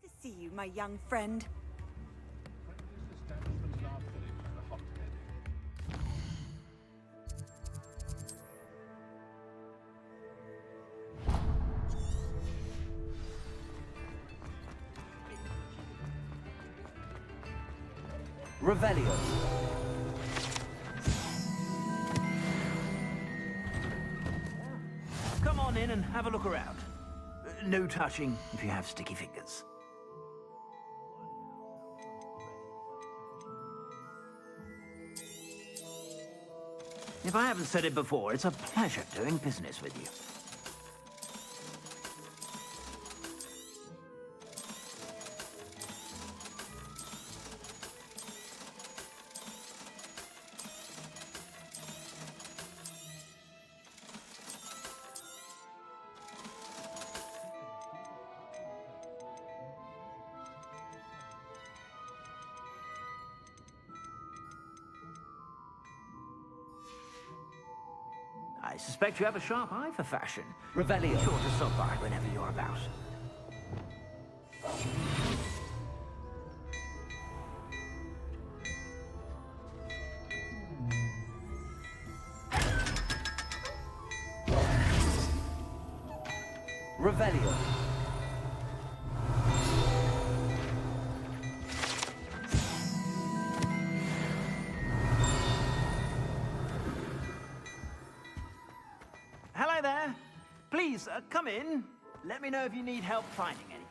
To see you, my young friend. Revelio. Come on in and have a look around. No touching if you have sticky fingers. If I haven't said it before, it's a pleasure doing business with you. I suspect you have a sharp eye for fashion. Revelio. Be sure to stop by whenever you're about. Revelio. Hello there. Please, come in. Let me know if you need help finding anything.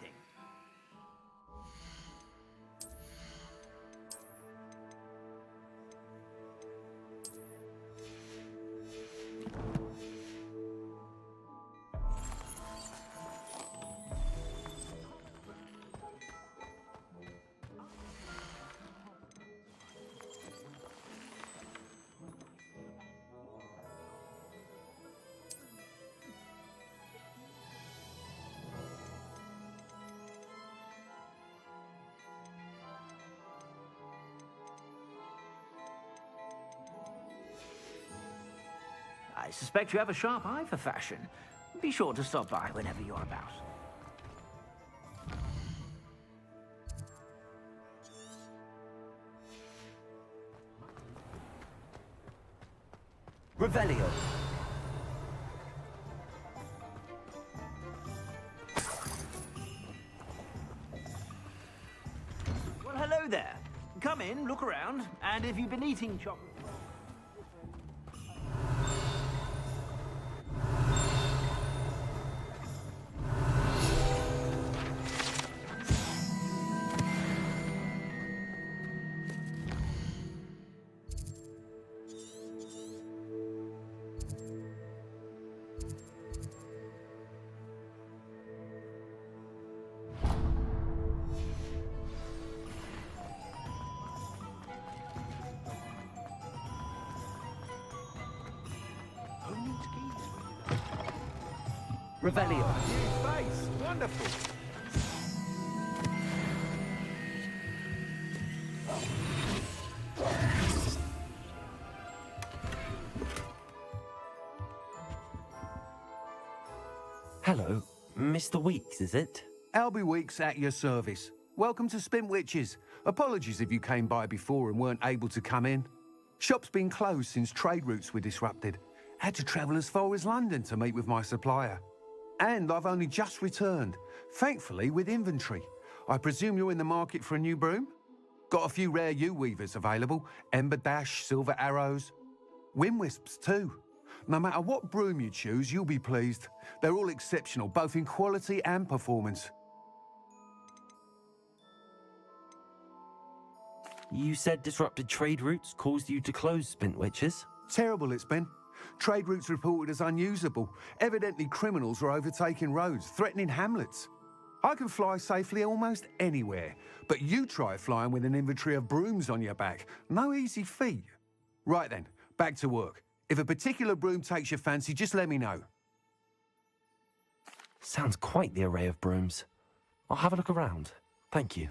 I suspect you have a sharp eye for fashion. Be sure to stop by whenever you're about. Revelio. Well, hello there. Come in, look around, and if you've been eating chocolate... Revelio. New face. Wonderful. Hello, Mr. Weeks, is it? Albie Weeks at your service. Welcome to Spintwitches. Apologies if you came by before and weren't able to come in. Shop's been closed since trade routes were disrupted. Had to travel as far as London to meet with my supplier. And I've only just returned, thankfully with inventory. I presume you're in the market for a new broom? Got a few rare U-weavers available, Ember Dash, Silver Arrows, Wind Wisps too. No matter what broom you choose, you'll be pleased. They're all exceptional, both in quality and performance. You said disrupted trade routes caused you to close Spintwitches? Terrible it's been. Trade routes reported as unusable. Evidently criminals were overtaking roads, threatening hamlets. I can fly safely almost anywhere, but you try flying with an inventory of brooms on your back. No easy feat. Right then, back to work. If a particular broom takes your fancy, just let me know. Sounds quite the array of brooms. I'll have a look around. Thank you.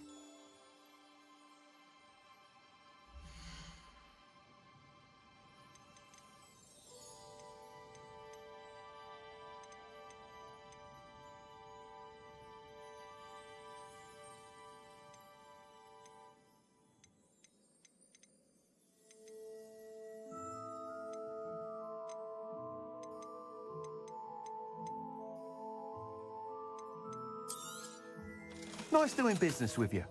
Nice doing business with you.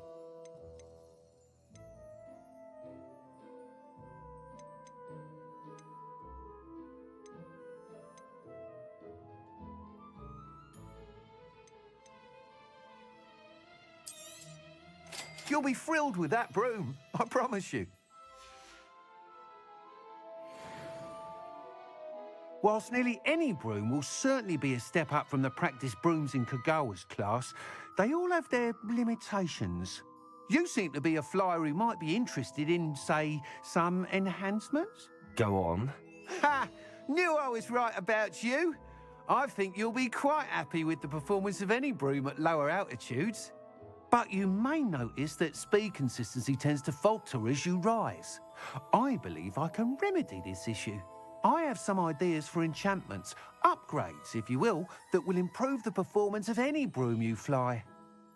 You'll be thrilled with that broom, I promise you. Whilst nearly any broom will certainly be a step up from the practice brooms in Kagawa's class, they all have their limitations. You seem to be a flyer who might be interested in, say, some enhancements? Go on. Ha! Knew I was right about you. I think you'll be quite happy with the performance of any broom at lower altitudes. But you may notice that speed consistency tends to falter as you rise. I believe I can remedy this issue. I have some ideas for enchantments, upgrades, if you will, that will improve the performance of any broom you fly.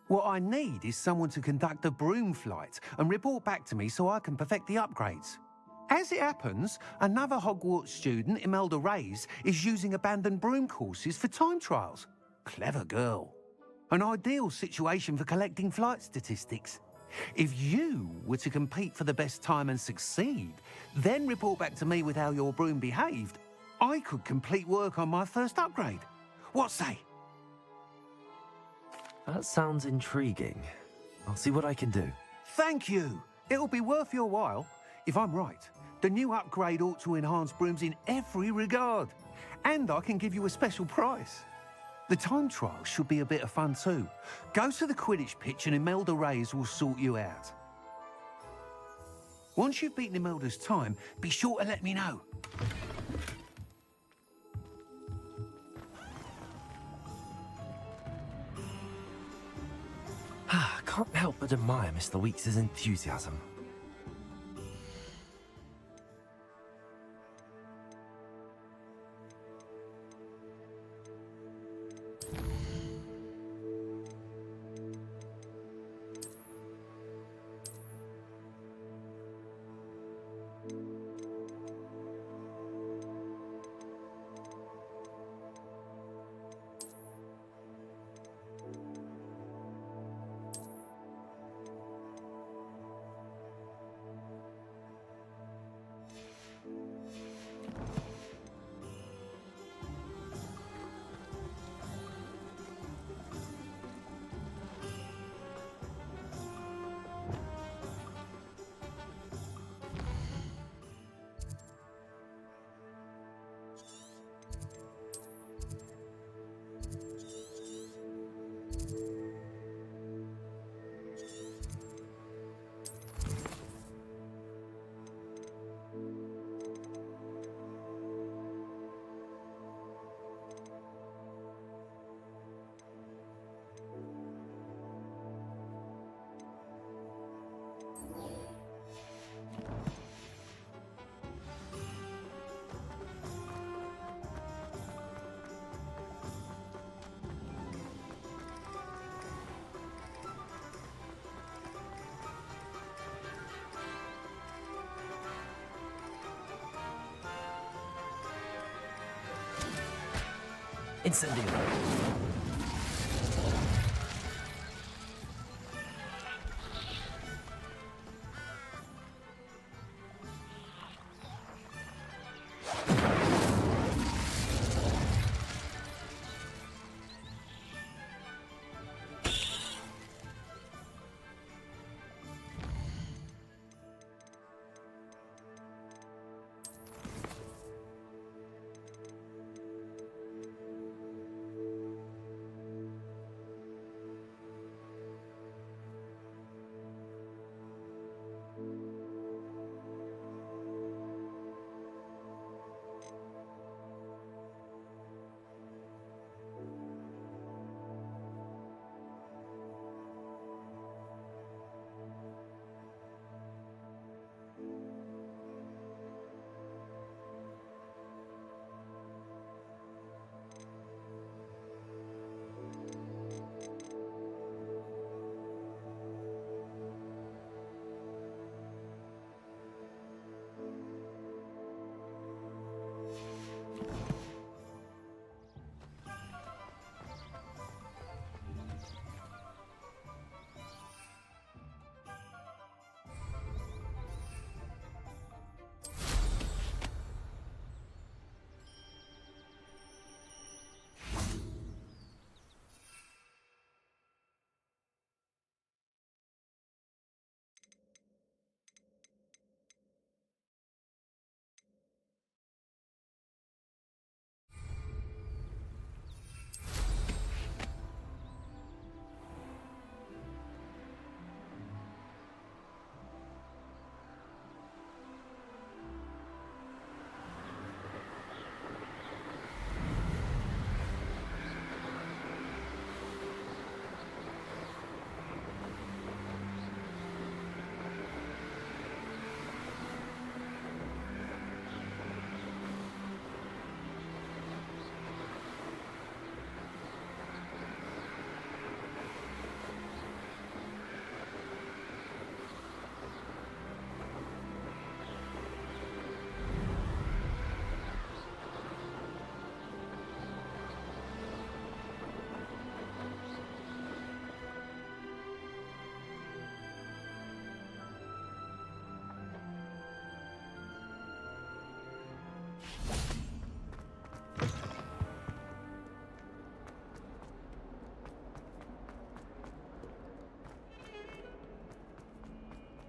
What I need is someone to conduct a broom flight and report back to me so I can perfect the upgrades. As it happens, another Hogwarts student, Imelda Reyes, is using abandoned broom courses for time trials. Clever girl. An ideal situation for collecting flight statistics. If you were to compete for the best time and succeed, then report back to me with how your broom behaved, I could complete work on my first upgrade. What say? That sounds intriguing. I'll see what I can do. Thank you. It'll be worth your while. If I'm right, the new upgrade ought to enhance brooms in every regard. And I can give you a special price. The time trial should be a bit of fun too. Go to the Quidditch pitch and Imelda Reyes will sort you out. Once you've beaten Imelda's time, be sure to let me know. I can't help but admire Mr. Weeks' enthusiasm. Incendio.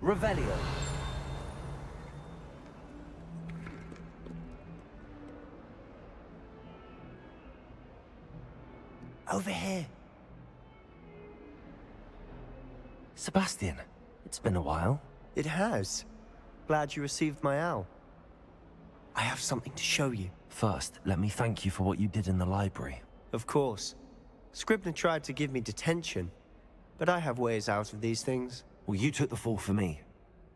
Revelio. Over here. Sebastian, it's been a while. It has. Glad you received my owl. I have something to show you. First, let me thank you for what you did in the library. Of course. Scribner tried to give me detention, but I have ways out of these things. Well, you took the fall for me,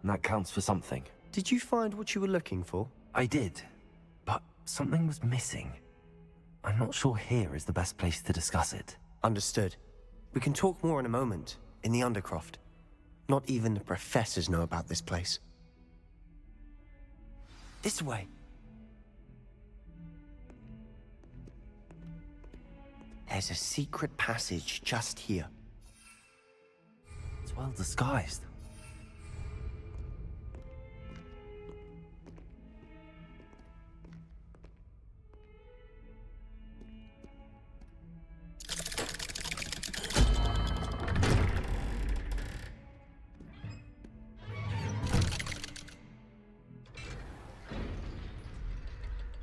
and that counts for something. Did you find what you were looking for? I did, but something was missing. I'm not sure here is the best place to discuss it. Understood. We can talk more in a moment, in the Undercroft. Not even the professors know about this place. This way. There's a secret passage just here. It's well disguised.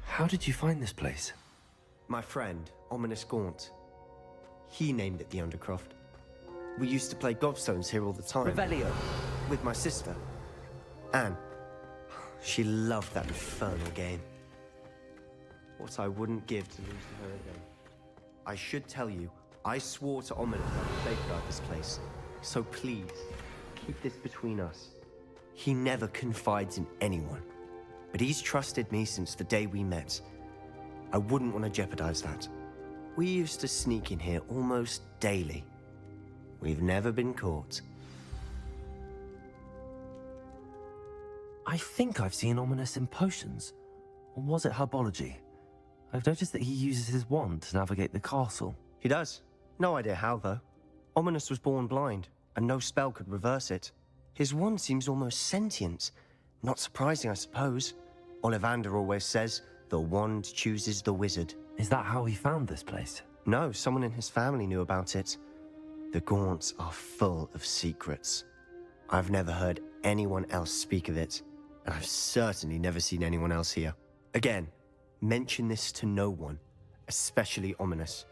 How did you find this place? My friend, Ominous Gaunt. He named it the Undercroft. We used to play gobstones here all the time. Revelio. With my sister, Anne. She loved that infernal game. What I wouldn't give to lose to her again. I should tell you, I swore to Ominous I would safeguard this place. So please, keep this between us. He never confides in anyone. But he's trusted me since the day we met. I wouldn't want to jeopardize that. We used to sneak in here almost daily. We've never been caught. I think I've seen Ominous in potions. Or was it herbology? I've noticed that he uses his wand to navigate the castle. He does. No idea how, though. Ominous was born blind, and no spell could reverse it. His wand seems almost sentient. Not surprising, I suppose. Ollivander always says, the wand chooses the wizard. Is that how he found this place? No, someone in his family knew about it. The Gaunts are full of secrets. I've never heard anyone else speak of it, and I've certainly never seen anyone else here. Again, mention this to no one, especially Ominous.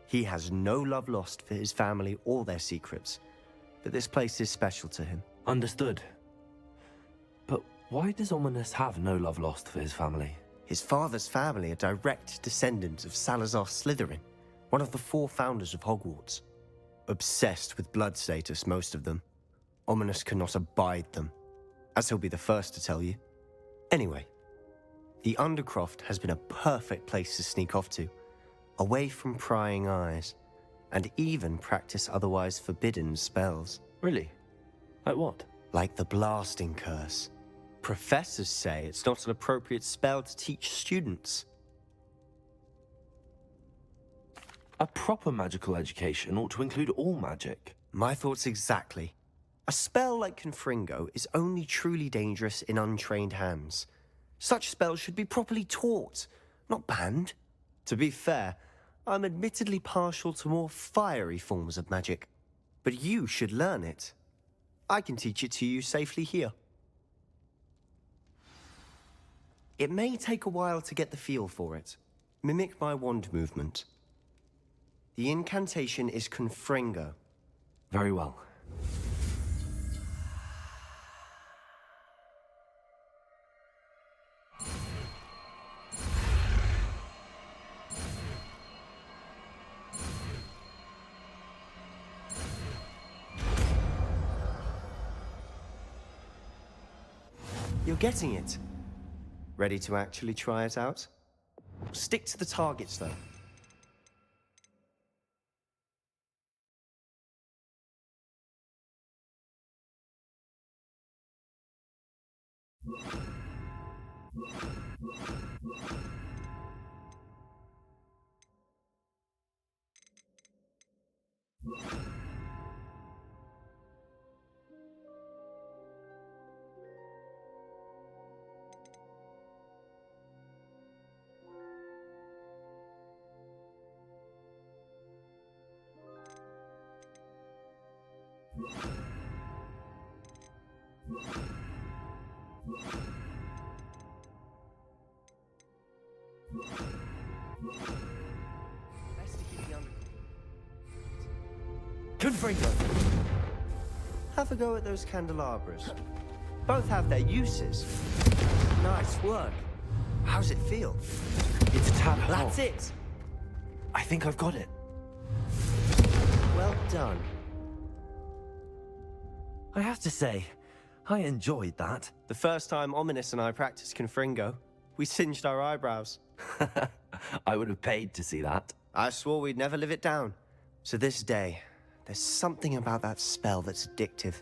He has no love lost for his family or their secrets, but this place is special to him. Understood. But why does Ominous have no love lost for his family? His father's family are direct descendants of Salazar Slytherin, one of the 4 founders of Hogwarts. Obsessed with blood status, most of them. Ominous cannot abide them, as he'll be the first to tell you. Anyway, the Undercroft has been a perfect place to sneak off to, away from prying eyes, and even practice otherwise forbidden spells. Really? Like what? Like the blasting curse. Professors say it's not an appropriate spell to teach students. A proper magical education ought to include all magic. My thoughts exactly. A spell like Confringo is only truly dangerous in untrained hands. Such spells should be properly taught, not banned. To be fair, I'm admittedly partial to more fiery forms of magic. But you should learn it. I can teach it to you safely here. It may take a while to get the feel for it. Mimic my wand movement. The incantation is Confringo. Very well. You're getting it. Ready to actually try it out? Stick to the targets, though. Confringo! Have a go at those candelabras. Both have their uses. Nice work. How's it feel? It's a tad hot. That's it! I think I've got it. Well done. I have to say, I enjoyed that. The first time Ominous and I practiced Confringo, we singed our eyebrows. I would have paid to see that. I swore we'd never live it down. So this day, there's something about that spell that's addictive.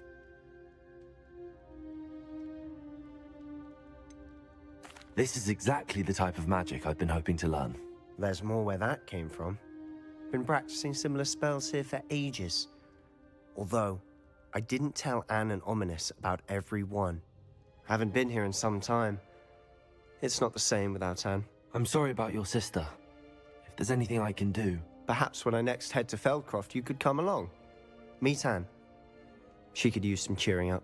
This is exactly the type of magic I've been hoping to learn. There's more where that came from. Been practicing similar spells here for ages. Although, I didn't tell Anne and Ominous about every one. Haven't been here in some time. It's not the same without Anne. I'm sorry about your sister. If there's anything I can do... Perhaps when I next head to Feldcroft, you could come along. Meet Anne. She could use some cheering up.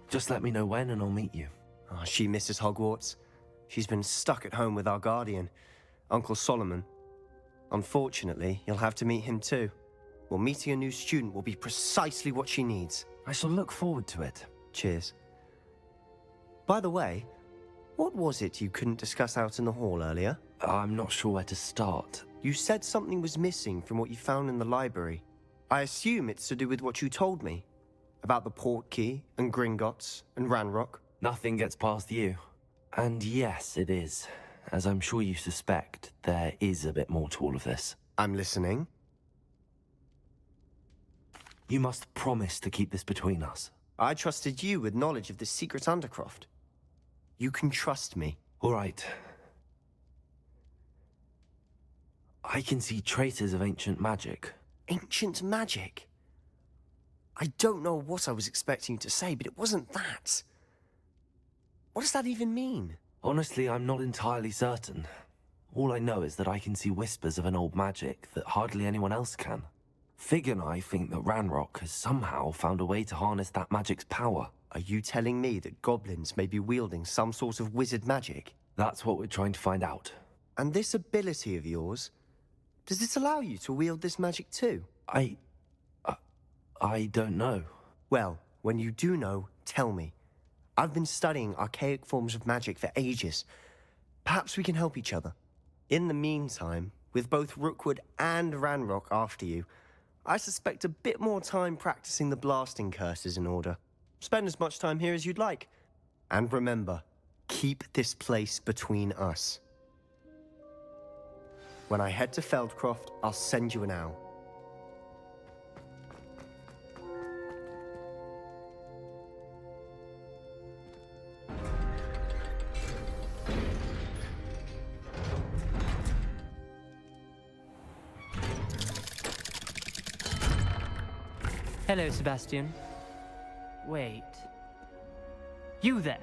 Just let me know when and I'll meet you. Oh, she misses Hogwarts. She's been stuck at home with our guardian, Uncle Solomon. Unfortunately, you'll have to meet him too. Well, meeting a new student will be precisely what she needs. I shall look forward to it. Cheers. By the way, what was it you couldn't discuss out in the hall earlier? I'm not sure where to start. You said something was missing from what you found in the library. I assume it's to do with what you told me. About the Portkey, and Gringotts, and Ranrock. Nothing gets past you. And yes, it is. As I'm sure you suspect, there is a bit more to all of this. I'm listening. You must promise to keep this between us. I trusted you with knowledge of this secret Undercroft. You can trust me. All right. I can see traces of ancient magic. Ancient magic? I don't know what I was expecting you to say, but it wasn't that. What does that even mean? Honestly, I'm not entirely certain. All I know is that I can see whispers of an old magic that hardly anyone else can. Fig and I think that Ranrock has somehow found a way to harness that magic's power. Are you telling me that goblins may be wielding some sort of wizard magic? That's what we're trying to find out. And this ability of yours, does it allow you to wield this magic too? I don't know. Well, when you do know, tell me. I've been studying archaic forms of magic for ages. Perhaps we can help each other. In the meantime, with both Rookwood and Ranrock after you, I suspect a bit more time practicing the blasting curse is in order. Spend as much time here as you'd like. And remember, keep this place between us. When I head to Feldcroft, I'll send you an owl. Hello, Sebastian. Wait. You there?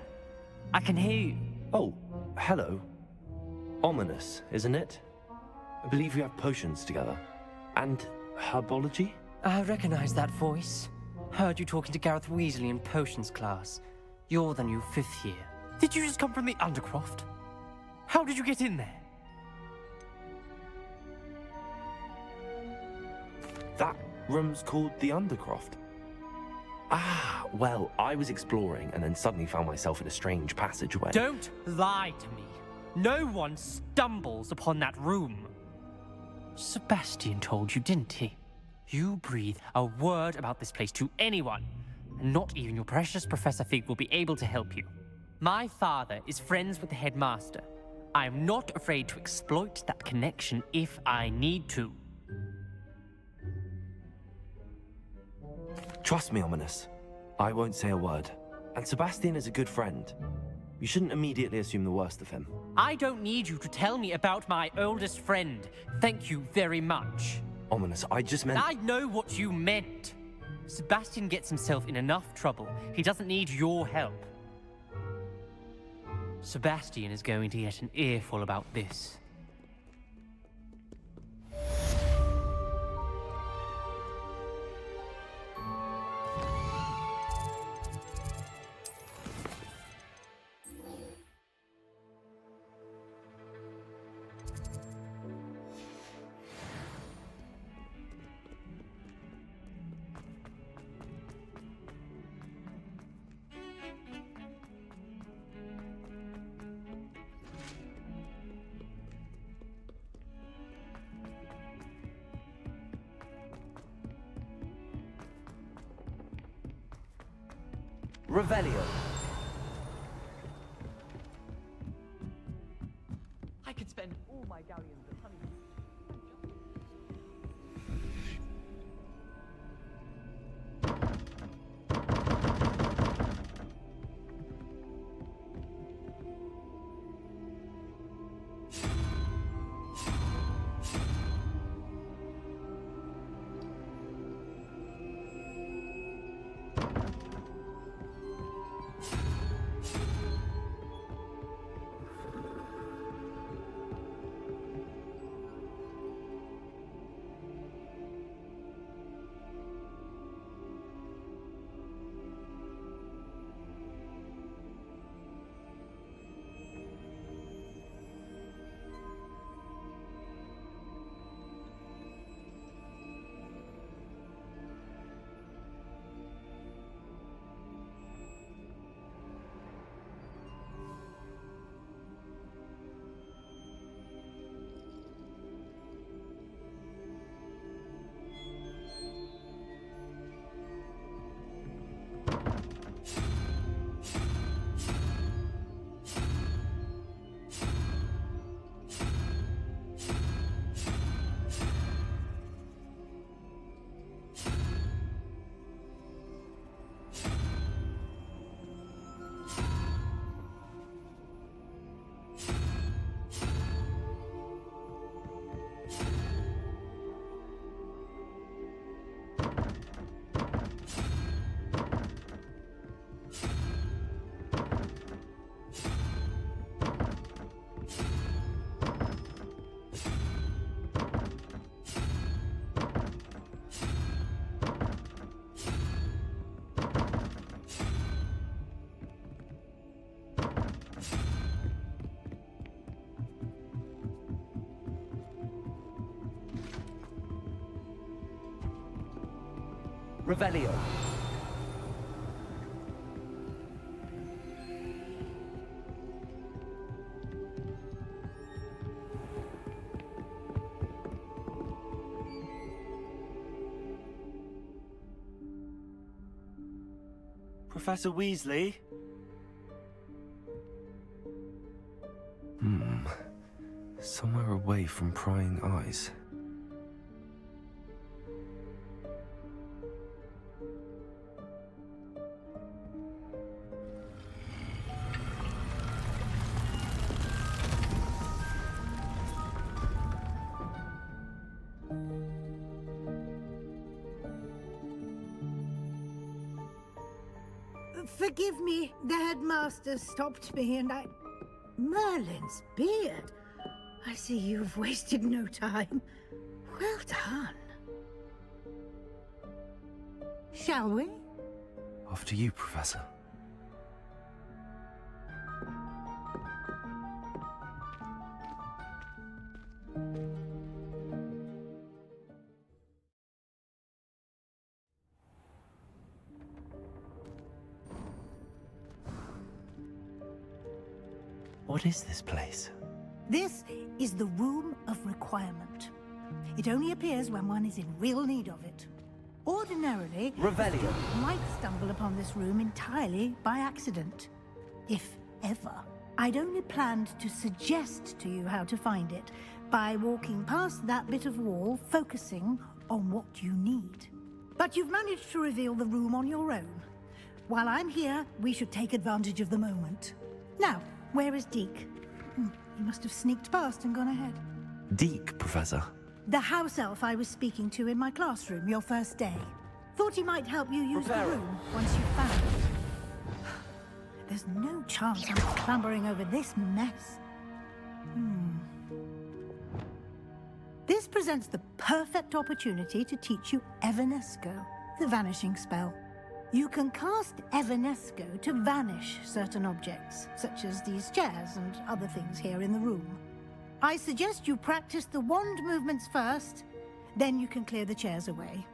I can hear you. Oh, hello. Ominous, isn't it? I believe we have potions together. And herbology? I recognize that voice. Heard you talking to Gareth Weasley in potions class. You're the new 5th year. Did you just come from the Undercroft? How did you get in there? That room's called the Undercroft. Ah, well, I was exploring and then suddenly found myself in a strange passageway. Don't lie to me. No one stumbles upon that room. Sebastian told you, didn't he? You breathe a word about this place to anyone, and not even your precious Professor Fig will be able to help you. My father is friends with the headmaster. I am not afraid to exploit that connection if I need to. Trust me, Ominous. I won't say a word. And Sebastian is a good friend. You shouldn't immediately assume the worst of him. I don't need you to tell me about my oldest friend. Thank you very much. Ominous, I just meant... I know what you meant. Sebastian gets himself in enough trouble. He doesn't need your help. Sebastian is going to get an earful about this. Revelio. I could spend all my galleons of honey. Revelio. Professor Weasley? Somewhere away from prying eyes. Forgive me, the headmaster stopped me and I... Merlin's beard. I see you've wasted no time. Well done. Shall we? After you, Professor. What is this place? This is the Room of Requirement. It only appears when one is in real need of it. Ordinarily, Revelio. you might stumble upon this room entirely by accident. If ever. I'd only planned to suggest to you how to find it by walking past that bit of wall, focusing on what you need. But you've managed to reveal the room on your own. While I'm here, we should take advantage of the moment. Now, where is Deke? He must have sneaked past and gone ahead. Deke, Professor. The house elf I was speaking to in my classroom your first day. Thought he might help you use the room once you found it. There's no chance I'm clambering over this mess. This presents the perfect opportunity to teach you Evanesco, the vanishing spell. You can cast Evanesco to vanish certain objects, such as these chairs and other things here in the room. I suggest you practice the wand movements first, then you can clear the chairs away.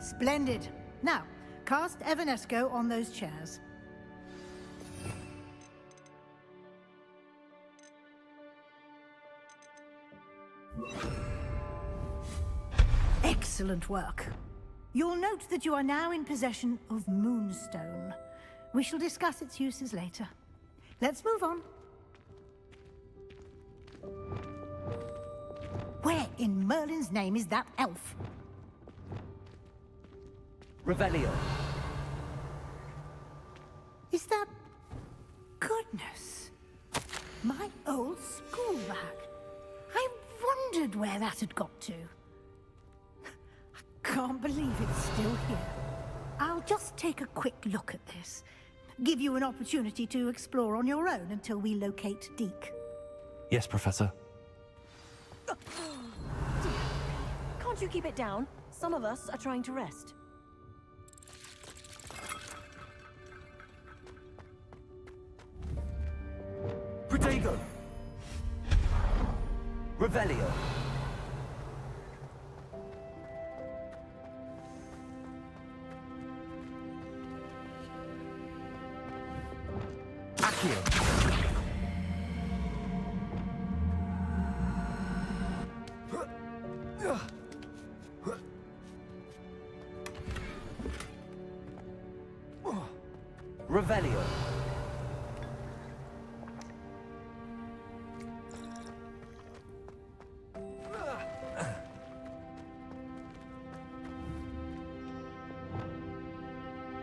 Splendid. Now, Cast Evanesco on those chairs. Excellent work. You'll note that you are now in possession of Moonstone. We shall discuss its uses later. Let's move on. Where in Merlin's name is that elf? Revelio. Is that... Goodness. My old school bag. I wondered where that had got to. I can't believe it's still here. I'll just take a quick look at this. Give you an opportunity to explore on your own until we locate Deke. Yes, Professor. Can't you keep it down? Some of us are trying to rest. Protego. Revelio. Accio. Revelio.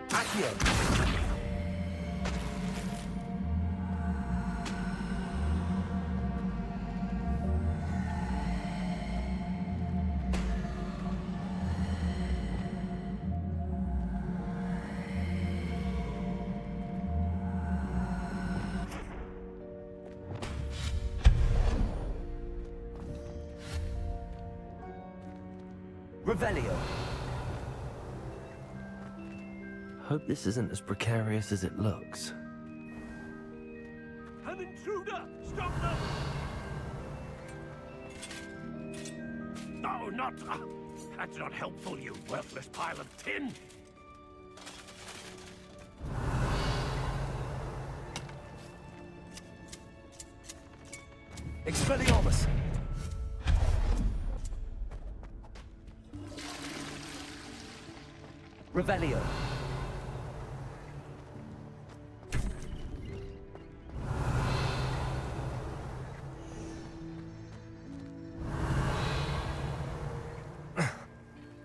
Accio. Revelio. Hope this isn't as precarious as it looks. An intruder! Stop them! No, not... that's not helpful, you worthless pile of tin! Expelliarmus. Revelio.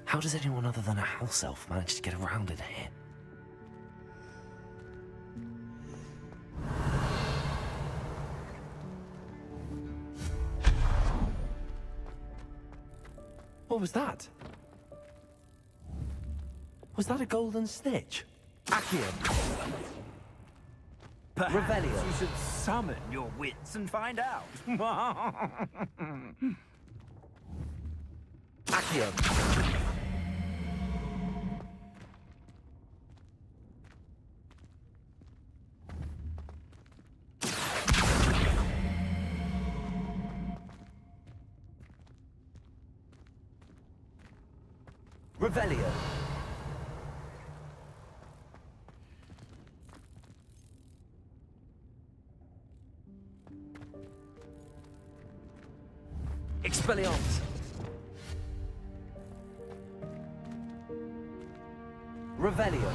How does anyone other than a house elf manage to get around in here? What was that? Was that a golden snitch? Accio. Revelio. You should summon your wits and find out. Accio. Revelio. Expelliarmus. Revelio.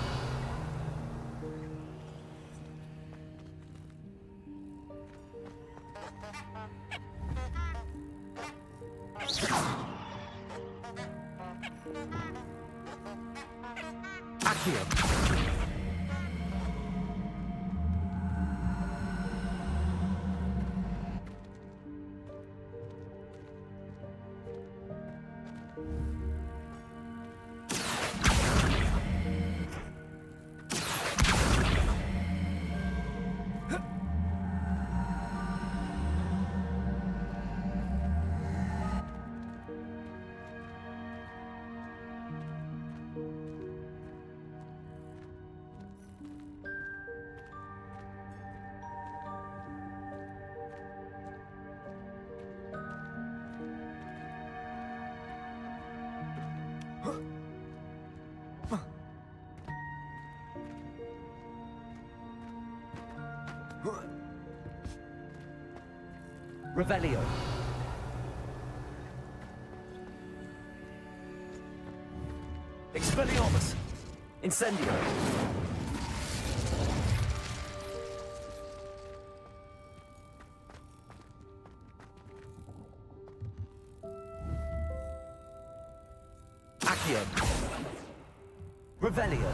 Accio. Revelio. Expelliarmus. Incendio. Accio. Revelio.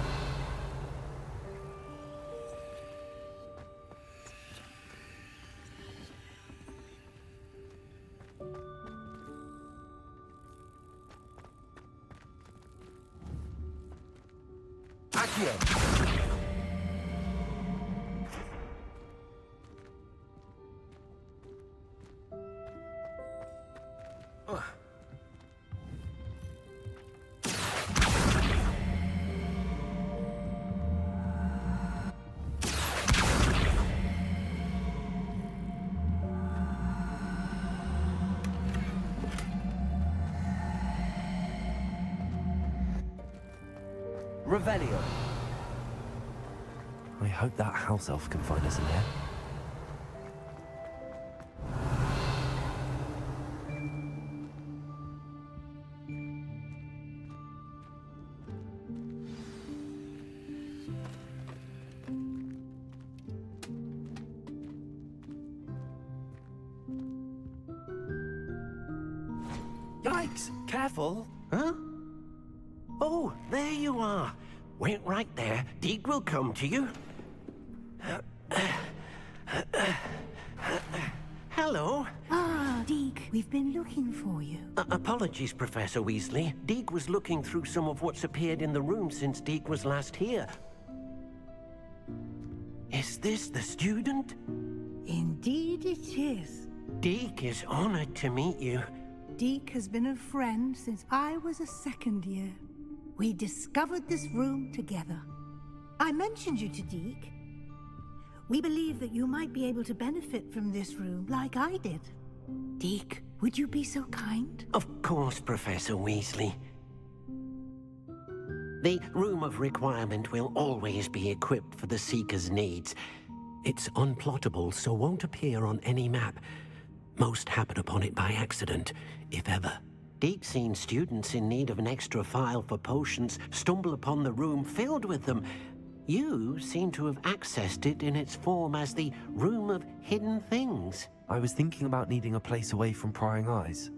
Accio. Revelio. I hope that house elf can find us in there. Yikes! Careful! Huh? Oh, there you are. Wait right there. Deek will come to you. Hello. Ah, Deke, we've been looking for you. Apologies, Professor Weasley. Deek was looking through some of what's appeared in the room since Deek was last here. Is this the student? Indeed it is. Deek is honored to meet you. Deke has been a friend since I was a second year. We discovered this room together. I mentioned you to Deke. We believe that you might be able to benefit from this room like I did. Deke, would you be so kind? Of course, Professor Weasley. The Room of Requirement will always be equipped for the Seeker's needs. It's unplottable, so won't appear on any map. Most happen upon it by accident, if ever. Deep-seen students in need of an extra file for potions stumble upon the room filled with them. You seem to have accessed it in its form as the Room of Hidden Things. I was thinking about needing a place away from prying eyes.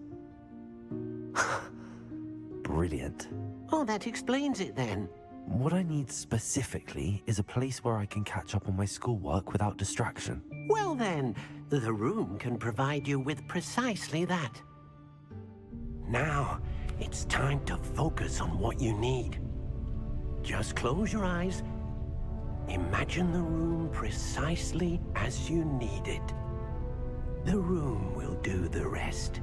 Brilliant. Oh, that explains it then. What I need specifically is a place where I can catch up on my schoolwork without distraction. Well then, the room can provide you with precisely that. Now, it's time to focus on what you need. Just close your eyes. Imagine the room precisely as you need it. The room will do the rest.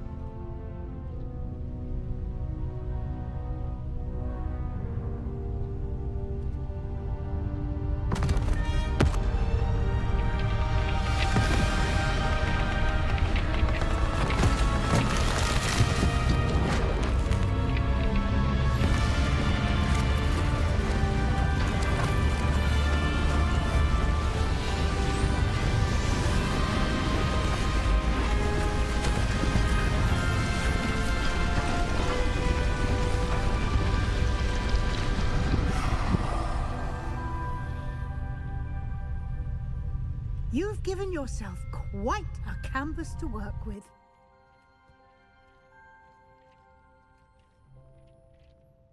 You've given yourself quite a canvas to work with.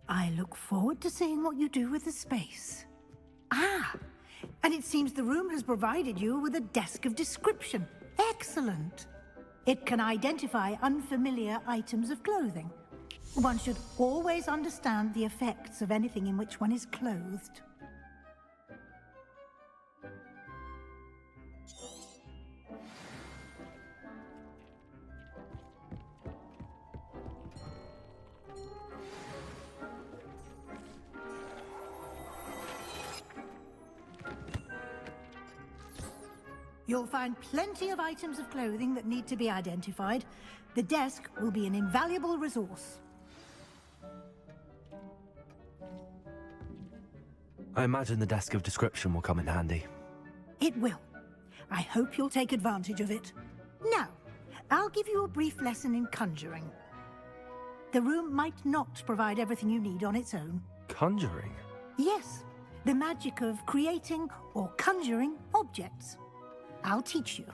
I look forward to seeing what you do with the space. Ah, and it seems the room has provided you with a desk of description. Excellent. It can identify unfamiliar items of clothing. One should always understand the effects of anything in which one is clothed. You'll find plenty of items of clothing that need to be identified. The desk will be an invaluable resource. I imagine the desk of description will come in handy. It will. I hope you'll take advantage of it. Now, I'll give you a brief lesson in conjuring. The room might not provide everything you need on its own. Conjuring? Yes, the magic of creating or conjuring objects. I'll teach you.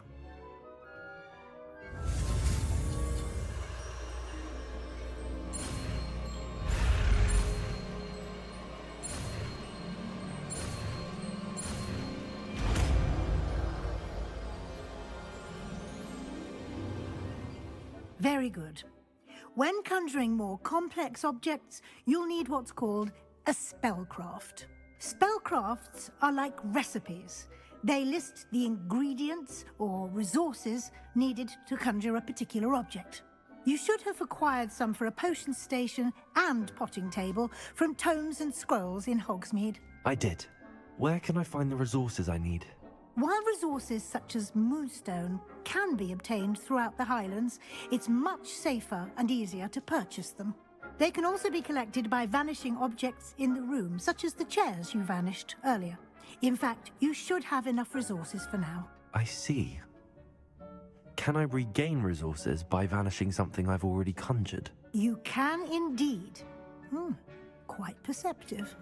Very good. When conjuring more complex objects, you'll need what's called a spellcraft. Spellcrafts are like recipes. They list the ingredients or resources needed to conjure a particular object. You should have acquired some for a potion station and potting table from tomes and scrolls in Hogsmeade. I did. Where can I find the resources I need? While resources such as moonstone can be obtained throughout the Highlands, it's much safer and easier to purchase them. They can also be collected by vanishing objects in the room, such as the chairs you vanished earlier. In fact, you should have enough resources for now. I see. Can I regain resources by vanishing something I've already conjured? You can indeed. Quite perceptive.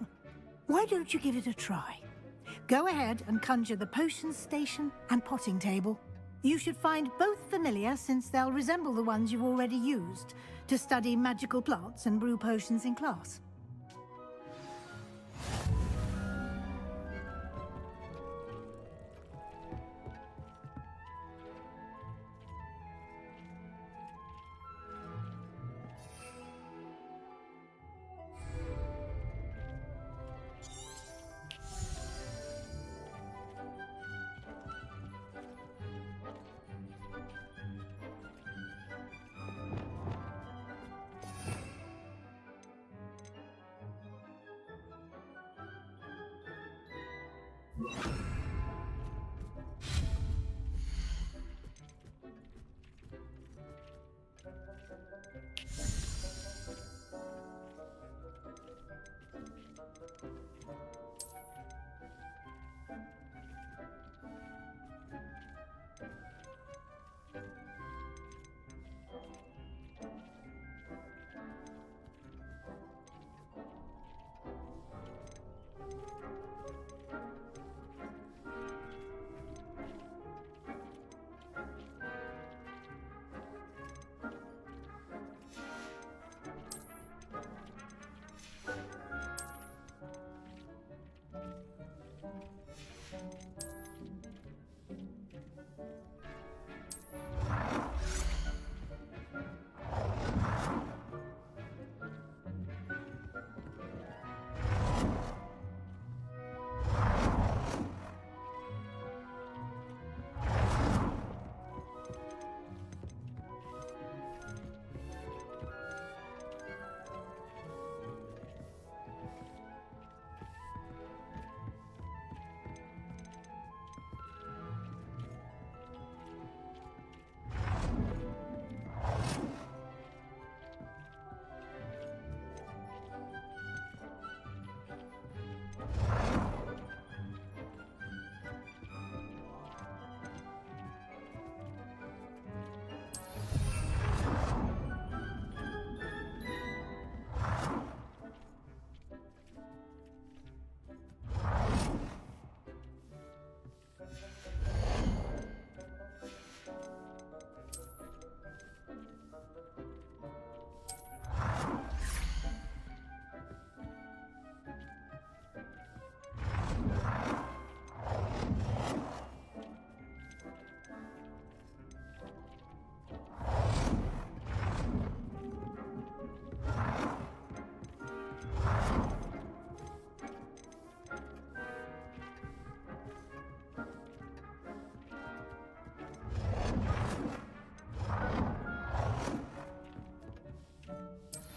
Why don't you give it a try? Go ahead and conjure the potion station and potting table. You should find both familiar, since they'll resemble the ones you've already used to study magical plants and brew potions in class.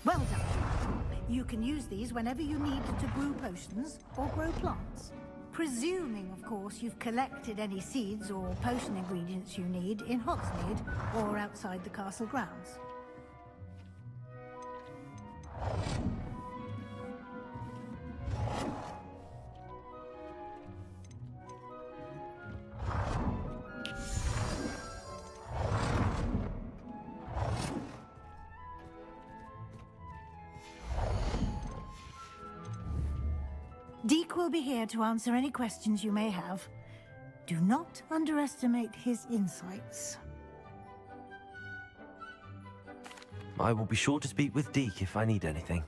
Well done. You can use these whenever you need to brew potions or grow plants. Presuming, of course, you've collected any seeds or potion ingredients you need in Hogsmeade or outside the castle grounds. Deke will be here to answer any questions you may have. Do not underestimate his insights. I will be sure to speak with Deke if I need anything.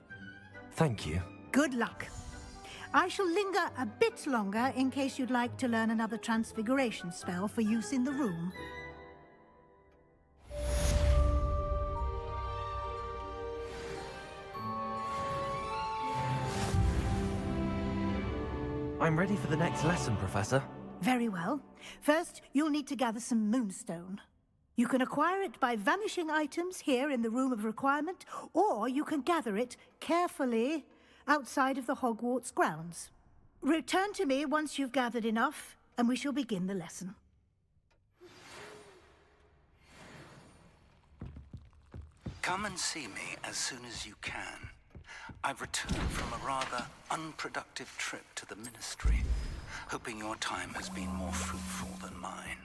Thank you. Good luck. I shall linger a bit longer in case you'd like to learn another transfiguration spell for use in the room. I'm ready for the next lesson, Professor. Very well. First, you'll need to gather some moonstone. You can acquire it by vanishing items here in the Room of Requirement, or you can gather it carefully outside of the Hogwarts grounds. Return to me once you've gathered enough, and we shall begin the lesson. Come and see me as soon as you can. I've returned from a rather unproductive trip to the Ministry, hoping your time has been more fruitful than mine.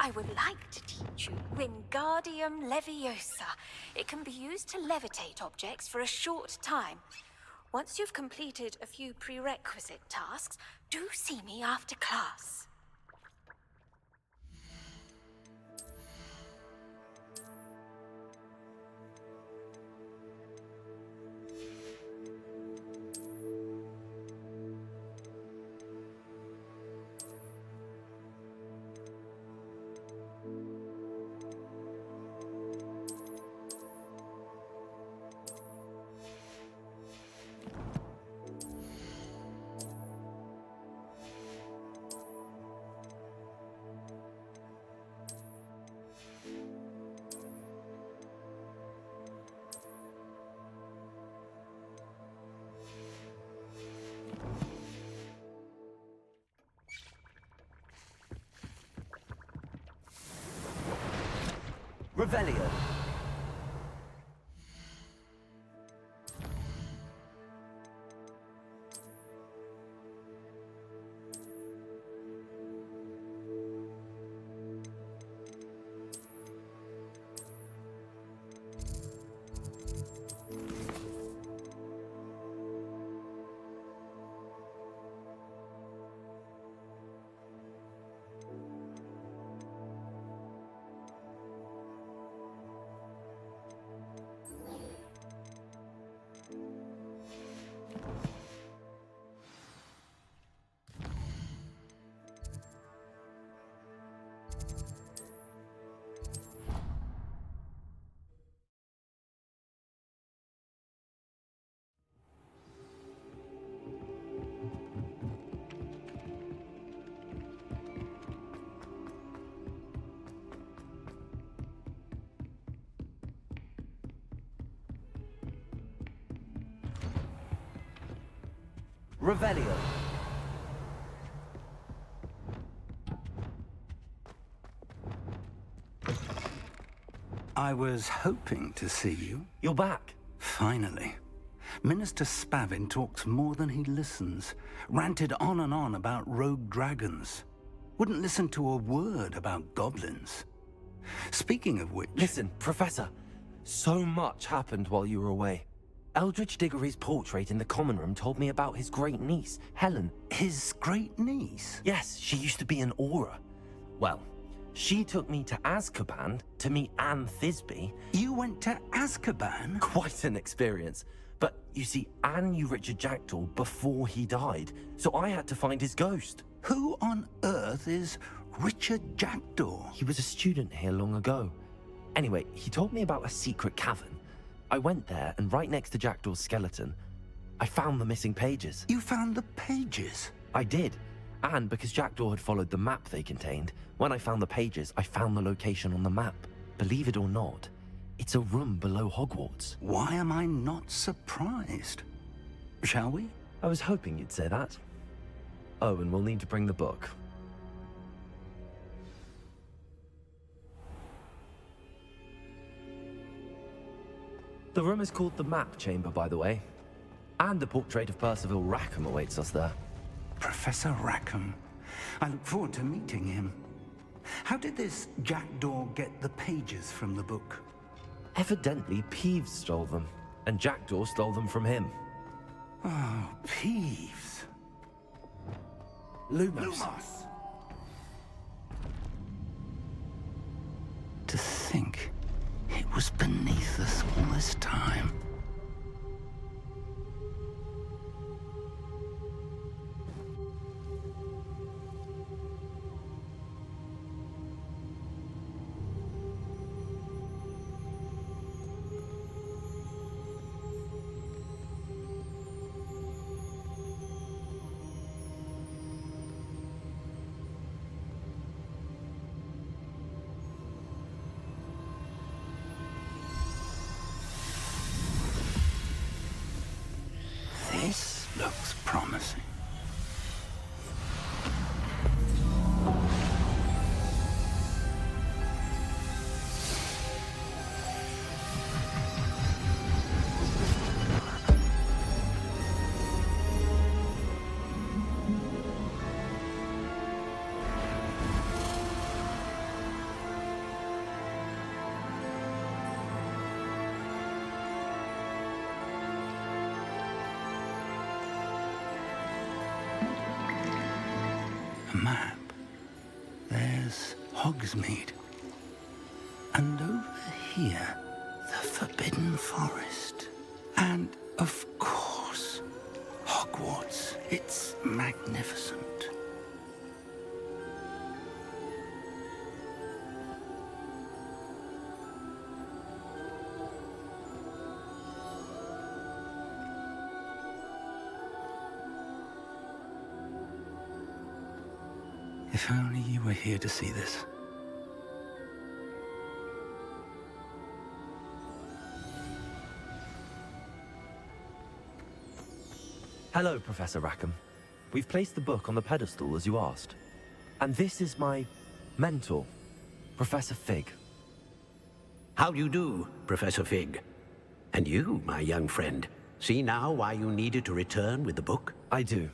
I would like to teach you Wingardium Leviosa. It can be used to levitate objects for a short time. Once you've completed a few prerequisite tasks, do see me after class. Revelio. Revelio. I was hoping to see you. You're back. Finally. Minister Spavin talks more than he listens. Ranted on and on about rogue dragons. Wouldn't listen to a word about goblins. Speaking of which... Listen, Professor. So much happened while you were away. Eldridge Diggory's portrait in the common room told me about his great niece, Helen. His great niece? Yes, she used to be an Auror. Well, she took me to Azkaban to meet Anne Thisbe. You went to Azkaban? Quite an experience. But you see, Anne knew Richard Jackdaw before he died, so I had to find his ghost. Who on earth is Richard Jackdaw? He was a student here long ago. Anyway, he told me about a secret cavern. I went there, and right next to Jackdaw's skeleton, I found the missing pages. You found the pages? I did. And because Jackdaw had followed the map they contained, when I found the pages, I found the location on the map. Believe it or not, it's a room below Hogwarts. Why am I not surprised? Shall we? I was hoping you'd say that. Oh, and we'll need to bring the book. The room is called the Map Chamber, by the way. And a portrait of Percival Rackham awaits us there. Professor Rackham. I look forward to meeting him. How did this Jackdaw get the pages from the book? Evidently, Peeves stole them, and Jackdaw stole them from him. Oh, Peeves. Lumos. To think it was beneath us all this time. This looks promising. A map. There's Hogsmeade. And over here, the Forbidden Forest. And, of course, Hogwarts. It's magnificent. If only you were here to see this. Hello, Professor Rackham. We've placed the book on the pedestal as you asked. And this is my mentor, Professor Fig. How do you do, Professor Fig? And you, my young friend, see now why you needed to return with the book? I do.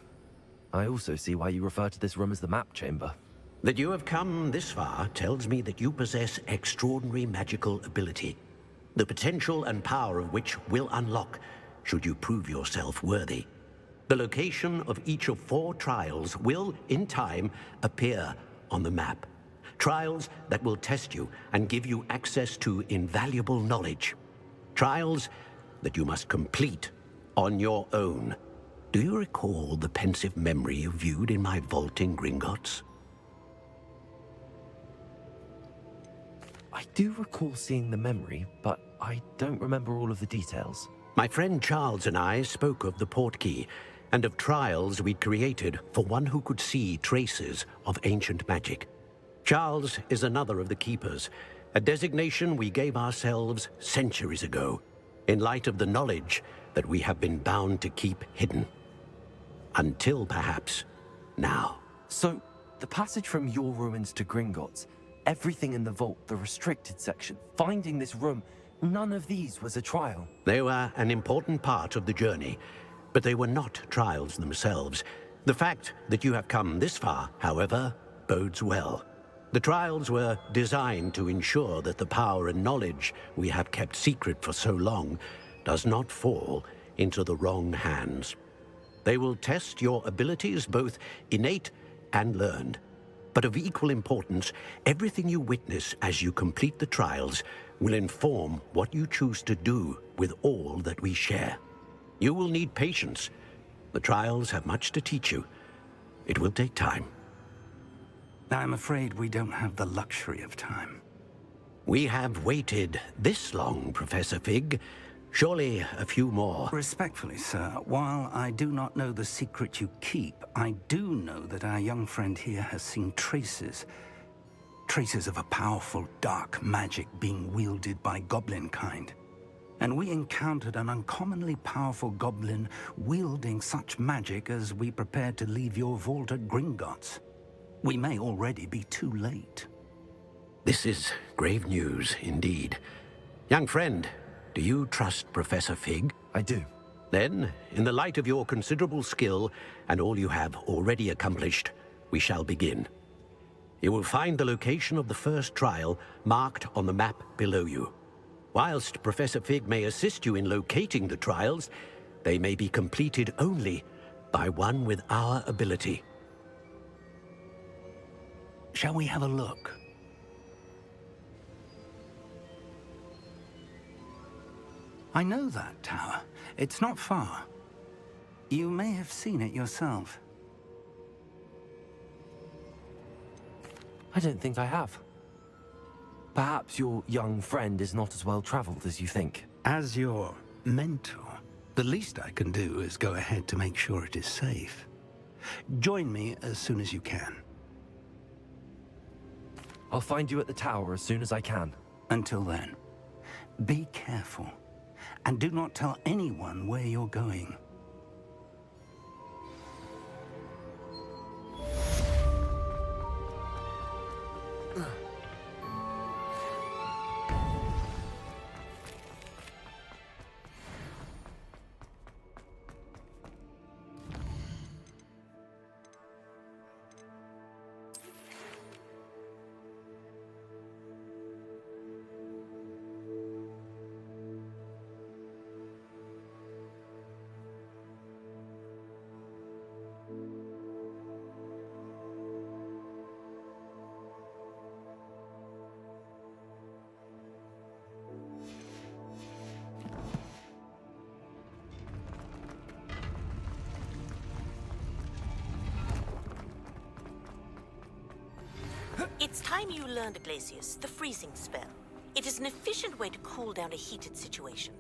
I also see why you refer to this room as the Map Chamber. That you have come this far tells me that you possess extraordinary magical ability, the potential and power of which will unlock should you prove yourself worthy. The location of each of 4 trials will, in time, appear on the map. Trials that will test you and give you access to invaluable knowledge. Trials that you must complete on your own. Do you recall the pensive memory you viewed in my vault in Gringotts? I do recall seeing the memory, but I don't remember all of the details. My friend Charles and I spoke of the portkey and of trials we'd created for one who could see traces of ancient magic. Charles is another of the keepers, a designation we gave ourselves centuries ago, in light of the knowledge that we have been bound to keep hidden. Until perhaps now. So, the passage from your ruins to Gringotts, everything in the vault, the restricted section, finding this room, none of these was a trial. They were an important part of the journey, but they were not trials themselves. The fact that you have come this far, however, bodes well. The trials were designed to ensure that the power and knowledge we have kept secret for so long does not fall into the wrong hands. They will test your abilities, both innate and learned. But of equal importance, everything you witness as you complete the trials will inform what you choose to do with all that we share. You will need patience. The trials have much to teach you. It will take time. I'm afraid we don't have the luxury of time. We have waited this long, Professor Fig. Surely a few more. Respectfully, sir, while I do not know the secret you keep, I do know that our young friend here has seen traces. Traces of a powerful dark magic being wielded by goblin kind. And we encountered an uncommonly powerful goblin wielding such magic as we prepared to leave your vault at Gringotts. We may already be too late. This is grave news indeed. Young friend, do you trust Professor Fig? I do. Then, in the light of your considerable skill and all you have already accomplished, we shall begin. You will find the location of the first trial marked on the map below you. Whilst Professor Fig may assist you in locating the trials, they may be completed only by one with our ability. Shall we have a look? I know that tower. It's not far. You may have seen it yourself. I don't think I have. Perhaps your young friend is not as well traveled as you think. As your mentor, the least I can do is go ahead to make sure it is safe. Join me as soon as you can. I'll find you at the tower as soon as I can. Until then, be careful. And do not tell anyone where you're going. It's time you learned, Glacius, the freezing spell. It is an efficient way to cool down a heated situation.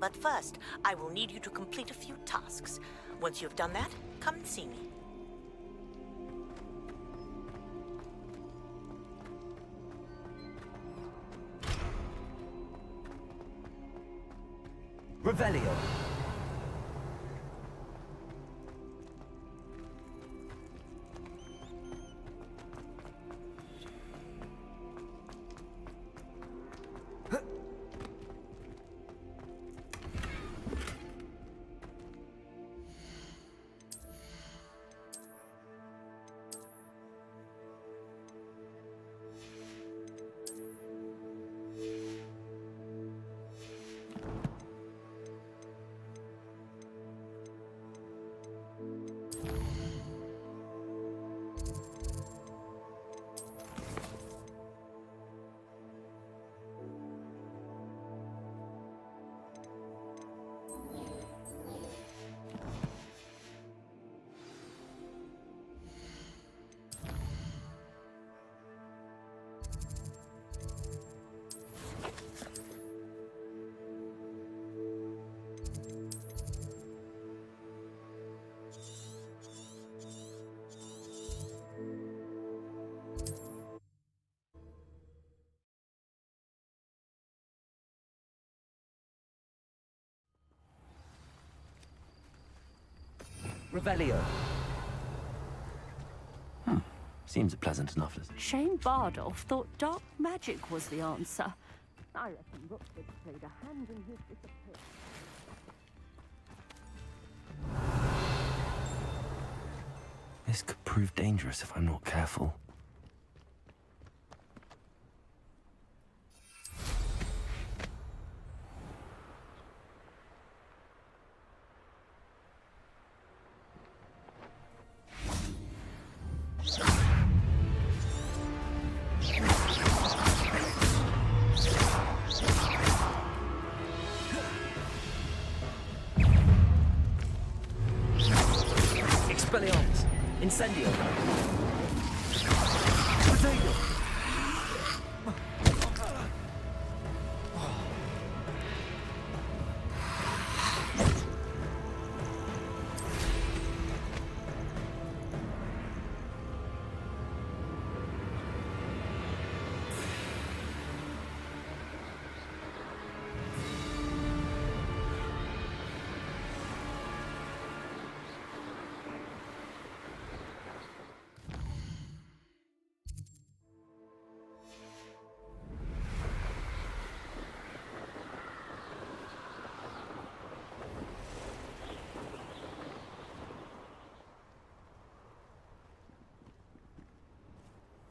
But first, I will need you to complete a few tasks. Once you've done that, come and see me. Revelio. Revelio. Seems a pleasant enough. Shane Bardolph thought dark magic was the answer. I reckon Rookwood played a hand in his disappearance. This could prove dangerous if I'm not careful. Expelliarmus! Incendio!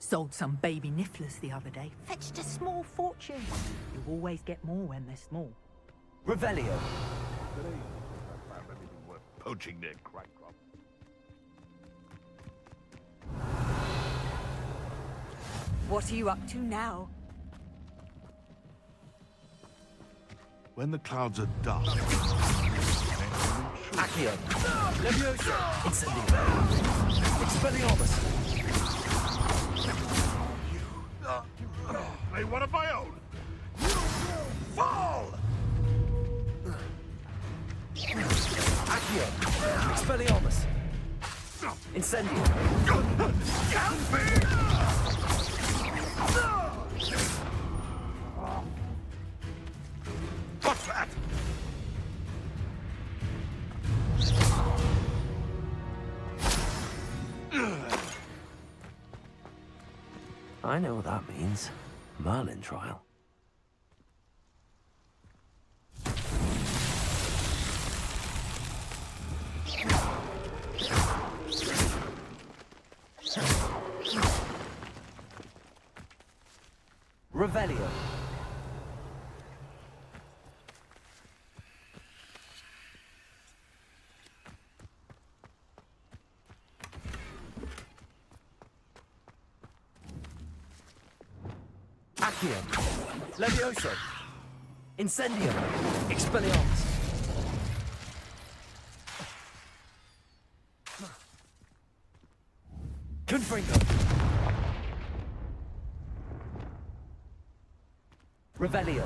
Sold some baby nifflers the other day. Fetched a small fortune. You always get more when they're small. Revelio. Poaching their crack crop. What are you up to now? When the clouds are dark. Accio! Leviosa! Incendio! Expelliarmus! Play one of my own. You will fall. Accio! Expelliarmus! Incendio! Help me! What's that? I know what that means. Merlin trial. Revelio. Accio. Levioso. Incendio. Expelliarmus. Confringo. Revelio.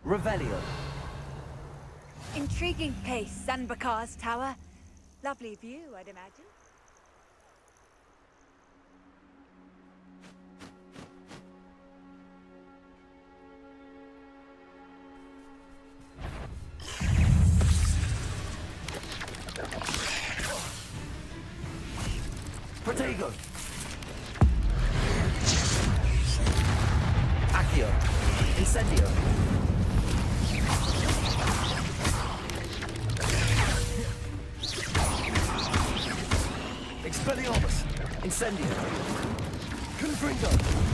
Revelio. Intriguing place, Sanbakar's tower. Lovely view, I'd imagine. Protego. Accio. Incendio. Expelliarmus! Incendio! Confringo!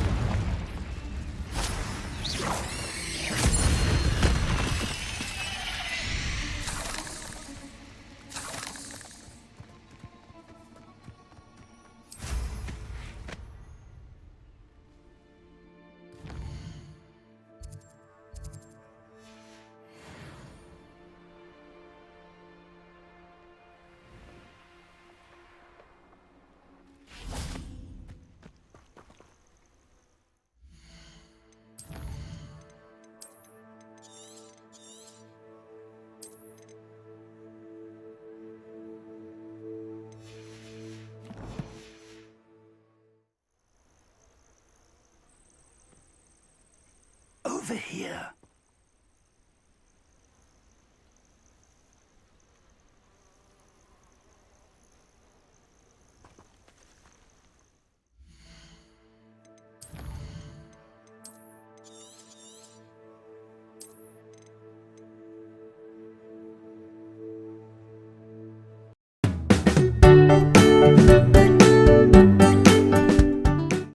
Over here.